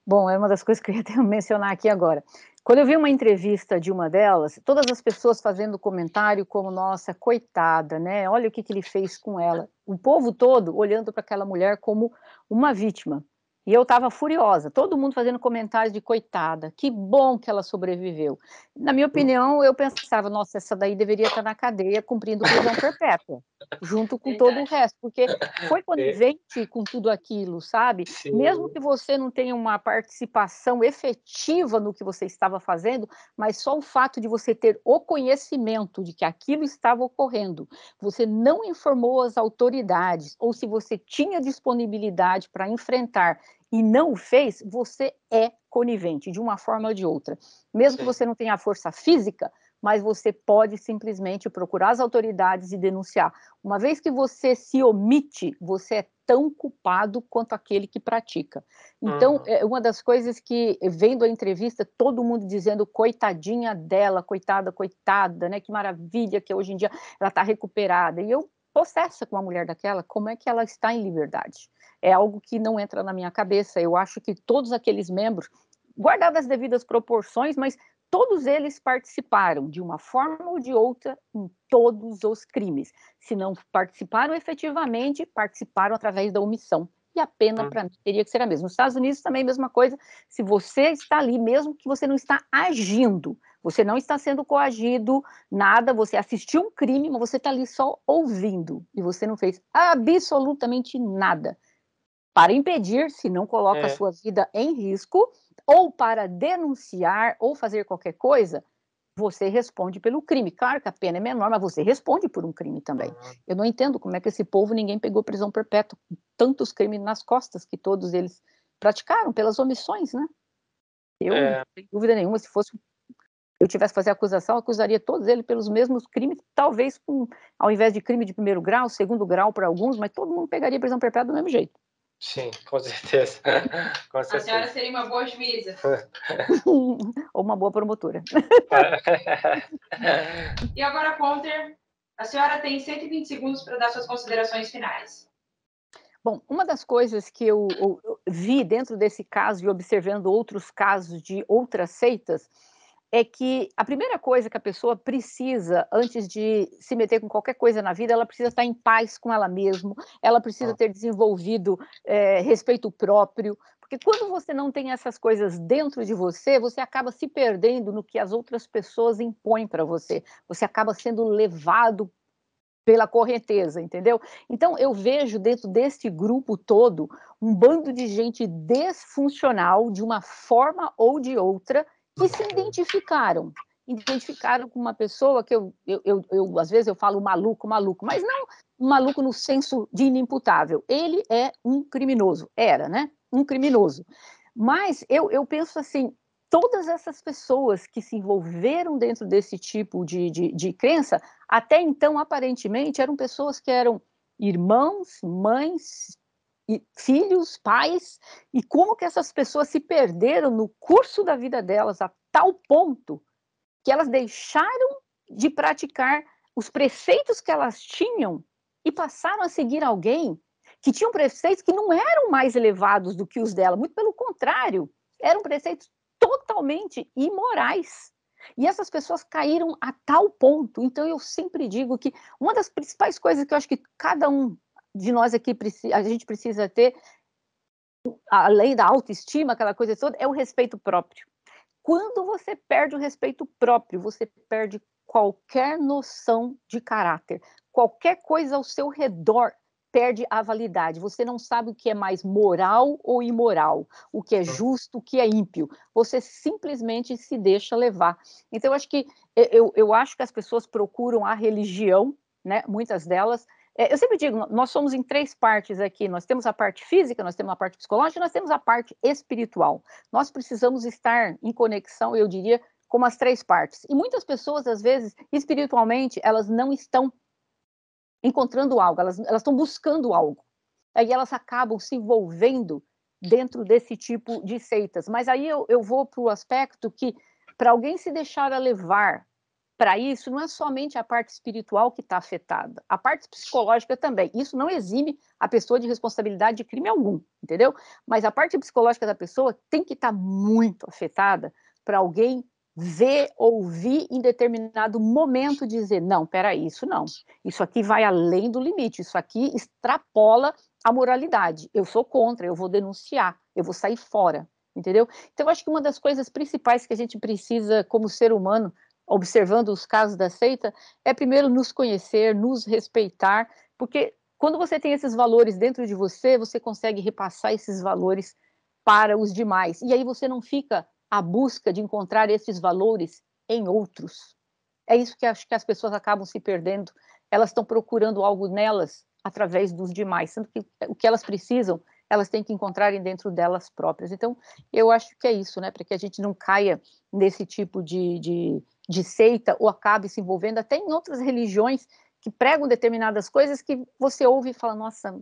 S3: Bom, é uma das coisas que eu ia mencionar aqui agora. Quando eu vi uma entrevista de uma delas, todas as pessoas fazendo comentário como, nossa, coitada, né? Olha o que ele fez com ela. O povo todo olhando para aquela mulher como uma vítima. E eu estava furiosa, todo mundo fazendo comentários de coitada, que bom que ela sobreviveu. Na minha opinião, eu pensava, nossa, essa daí deveria estar na cadeia cumprindo prisão perpétua, junto com todo o resto, porque foi conivente com tudo aquilo, sabe?
S1: Sim.
S3: Mesmo que você não tenha uma participação efetiva no que você estava fazendo, mas só o fato de você ter o conhecimento de que aquilo estava ocorrendo, você não informou as autoridades, ou se você tinha disponibilidade para enfrentar e não o fez, você é conivente, de uma forma ou de outra. Mesmo que você não tenha a força física, mas você pode simplesmente procurar as autoridades e denunciar. Uma vez que você se omite, você é tão culpado quanto aquele que pratica. Então, é uma das coisas que, vendo a entrevista, todo mundo dizendo coitadinha dela, coitada, né? Que maravilha que hoje em dia ela está recuperada. E eu, possessa com uma mulher daquela, como é que ela está em liberdade? É algo que não entra na minha cabeça. Eu acho que todos aqueles membros, guardadas as devidas proporções, mas todos eles participaram, de uma forma ou de outra, em todos os crimes. Se não participaram efetivamente, participaram através da omissão. E a pena, para mim, teria que ser a mesma. Nos Estados Unidos também a mesma coisa. Se você está ali, mesmo que você não está agindo, você não está sendo coagido, nada, você assistiu um crime, mas você está ali só ouvindo, e você não fez absolutamente nada para impedir, se não coloca a sua vida em risco, ou para denunciar, ou fazer qualquer coisa, você responde pelo crime. Claro que a pena é menor, mas você responde por um crime também. Eu não entendo como é que esse povo, ninguém pegou prisão perpétua, com tantos crimes nas costas que todos eles praticaram, pelas omissões, né? Eu, sem dúvida nenhuma, se fosse eu tivesse que fazer acusação, eu acusaria todos eles pelos mesmos crimes, talvez ao invés de crime de primeiro grau, segundo grau para alguns, mas todo mundo pegaria prisão perpétua do mesmo jeito.
S1: Sim, com certeza. Com certeza.
S2: A senhora seria uma boa juíza.
S3: Ou uma boa promotora.
S2: E agora, Conter, a senhora tem 120 segundos para dar suas considerações finais.
S3: Bom, uma das coisas que eu vi dentro desse caso e observando outros casos de outras seitas é que a primeira coisa que a pessoa precisa, antes de se meter com qualquer coisa na vida, ela precisa estar em paz com ela mesma, ela precisa ter desenvolvido respeito próprio, porque quando você não tem essas coisas dentro de você, você acaba se perdendo no que as outras pessoas impõem para você, você acaba sendo levado pela correnteza, entendeu? Então, eu vejo dentro deste grupo todo um bando de gente desfuncional, de uma forma ou de outra, que se identificaram com uma pessoa que às vezes eu falo maluco, mas não um maluco no senso de inimputável. Ele é um criminoso, era, né? Um criminoso. Mas eu penso assim, todas essas pessoas que se envolveram dentro desse tipo de crença, até então, aparentemente, eram pessoas que eram irmãos, mães, filhos, pais, e como que essas pessoas se perderam no curso da vida delas a tal ponto que elas deixaram de praticar os preceitos que elas tinham e passaram a seguir alguém que tinham preceitos que não eram mais elevados do que os dela, muito pelo contrário, eram preceitos totalmente imorais. E essas pessoas caíram a tal ponto. Então, eu sempre digo que uma das principais coisas que eu acho que cada um de nós aqui a gente precisa ter, além da autoestima, aquela coisa toda, é o respeito próprio. Quando você perde o respeito próprio, você perde qualquer noção de caráter. Qualquer coisa ao seu redor perde a validade. Você não sabe o que é mais moral ou imoral, o que é justo, o que é ímpio. Você simplesmente se deixa levar. Então, eu acho que as pessoas procuram a religião, né? Muitas delas. Eu sempre digo, nós somos em três partes aqui. Nós temos a parte física, nós temos a parte psicológica, nós temos a parte espiritual. Nós precisamos estar em conexão, eu diria, com as três partes. E muitas pessoas, às vezes, espiritualmente, elas não estão encontrando algo, elas estão buscando algo. Aí elas acabam se envolvendo dentro desse tipo de seitas. Mas aí eu vou para o aspecto que, para alguém se deixar levar para isso, não é somente a parte espiritual que está afetada, a parte psicológica também. Isso não exime a pessoa de responsabilidade de crime algum, entendeu? Mas a parte psicológica da pessoa tem que estar muito afetada para alguém ver, ouvir em determinado momento dizer, não, peraí, isso não. Isso aqui vai além do limite, isso aqui extrapola a moralidade. Eu sou contra, eu vou denunciar, eu vou sair fora, entendeu? Então, eu acho que uma das coisas principais que a gente precisa, como ser humano, observando os casos da seita, é primeiro nos conhecer, nos respeitar, porque quando você tem esses valores dentro de você, você consegue repassar esses valores para os demais. E aí você não fica à busca de encontrar esses valores em outros. É isso que acho que as pessoas acabam se perdendo. Elas estão procurando algo nelas através dos demais, sendo que o que elas precisam, elas têm que encontrarem dentro delas próprias. Então, eu acho que é isso, né? Para que a gente não caia nesse tipo de seita ou acabe se envolvendo até em outras religiões que pregam determinadas coisas que você ouve e fala, nossa,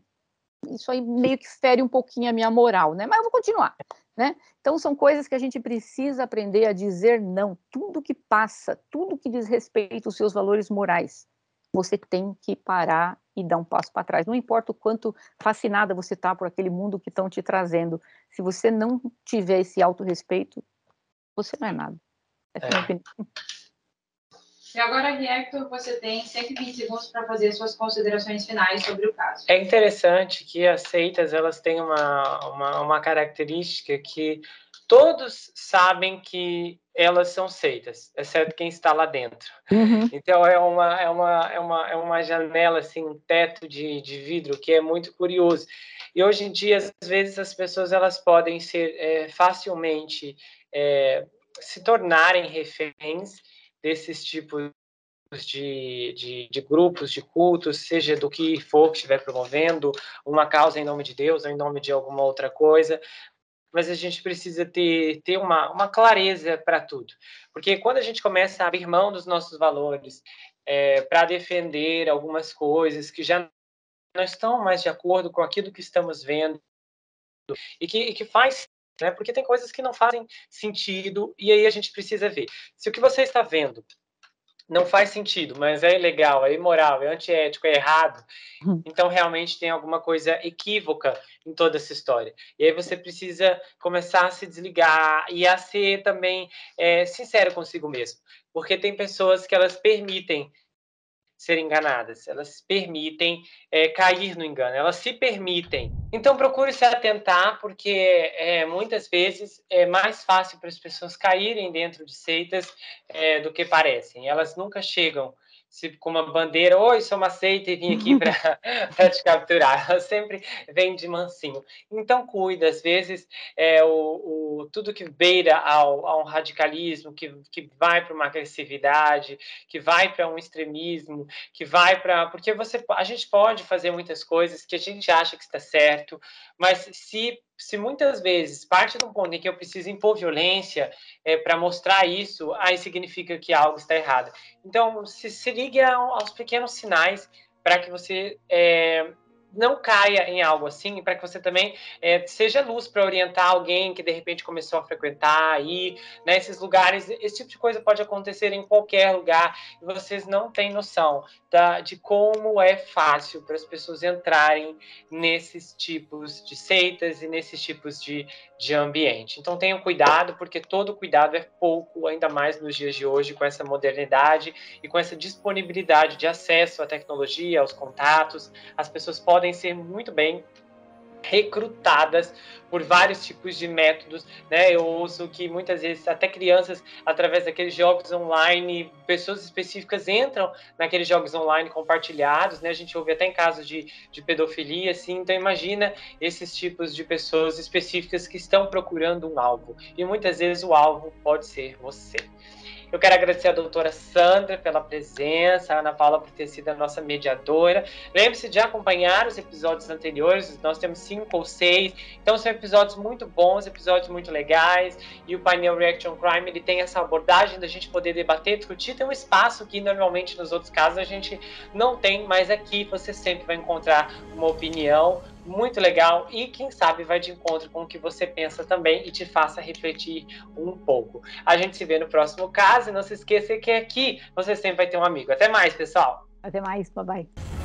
S3: isso aí meio que fere um pouquinho a minha moral, né? Mas eu vou continuar, né? Então, são coisas que a gente precisa aprender a dizer não. Tudo que passa, tudo que diz respeito aos seus valores morais, você tem que parar e dar um passo para trás. Não importa o quanto fascinada você está por aquele mundo que estão te trazendo. Se você não tiver esse autorrespeito, você não é nada. Essa é a minha opinião.
S2: E agora, Hector, você tem 120 segundos para fazer suas considerações finais sobre o caso.
S1: É interessante que as seitas elas têm uma característica que todos sabem que elas são seitas, exceto quem está lá dentro.
S3: Uhum.
S1: Então é uma janela, assim, um teto de vidro que é muito curioso. E hoje em dia, às vezes, as pessoas elas podem ser facilmente se tornarem reféns desses tipos de grupos, de cultos, seja do que for que estiver promovendo, uma causa em nome de Deus ou em nome de alguma outra coisa, mas a gente precisa ter uma clareza para tudo. Porque quando a gente começa a abrir mão dos nossos valores para defender algumas coisas que já não estão mais de acordo com aquilo que estamos vendo e que faz, né? Porque tem coisas que não fazem sentido e aí a gente precisa ver. Se o que você está vendo não faz sentido, mas é ilegal, é imoral, é antiético, é errado, então realmente tem alguma coisa equívoca em toda essa história. E aí você precisa começar a se desligar e a ser também sincero consigo mesmo. Porque tem pessoas que elas permitem ser enganadas, elas permitem cair no engano, elas se permitem. Então procure se atentar, porque muitas vezes é mais fácil para as pessoas caírem dentro de seitas do que parecem. Elas nunca chegam com uma bandeira, oi, sou uma seita e vim aqui para te capturar. Elas sempre vêm de mansinho. Então cuida, às vezes tudo que beira ao radicalismo, que vai para uma agressividade, que vai para um extremismo, que vai para... Porque a gente pode fazer muitas coisas que a gente acha que está certo, mas se muitas vezes parte de um ponto em que eu preciso impor violência para mostrar isso, aí significa que algo está errado. Então, se ligue aos pequenos sinais para que você não caia em algo assim, para que você também seja luz para orientar alguém que de repente começou a frequentar aí, né, esses lugares. Esse tipo de coisa pode acontecer em qualquer lugar e vocês não têm noção de como é fácil para as pessoas entrarem nesses tipos de seitas e nesses tipos de ambiente. Então tenham cuidado, porque todo cuidado é pouco, ainda mais nos dias de hoje, com essa modernidade e com essa disponibilidade de acesso à tecnologia, aos contatos. As pessoas podem ser muito bem recrutadas por vários tipos de métodos, né? Eu ouço que muitas vezes até crianças, através daqueles jogos online, pessoas específicas entram naqueles jogos online compartilhados, né? A gente ouve até em casos de pedofilia, assim. Então imagina esses tipos de pessoas específicas que estão procurando um alvo, e muitas vezes o alvo pode ser você. Eu quero agradecer a doutora Sandra pela presença, a Ana Paula por ter sido a nossa mediadora. Lembre-se de acompanhar os episódios anteriores, nós temos 5 ou 6, então são episódios muito bons, episódios muito legais, e o painel Reaction Crime, ele tem essa abordagem da gente poder debater, discutir, tem um espaço que normalmente nos outros casos a gente não tem, mas aqui você sempre vai encontrar uma opinião muito legal e, quem sabe, vai de encontro com o que você pensa também e te faça refletir um pouco. A gente se vê no próximo caso e não se esqueça que aqui você sempre vai ter um amigo. Até mais, pessoal!
S3: Até mais, bye bye.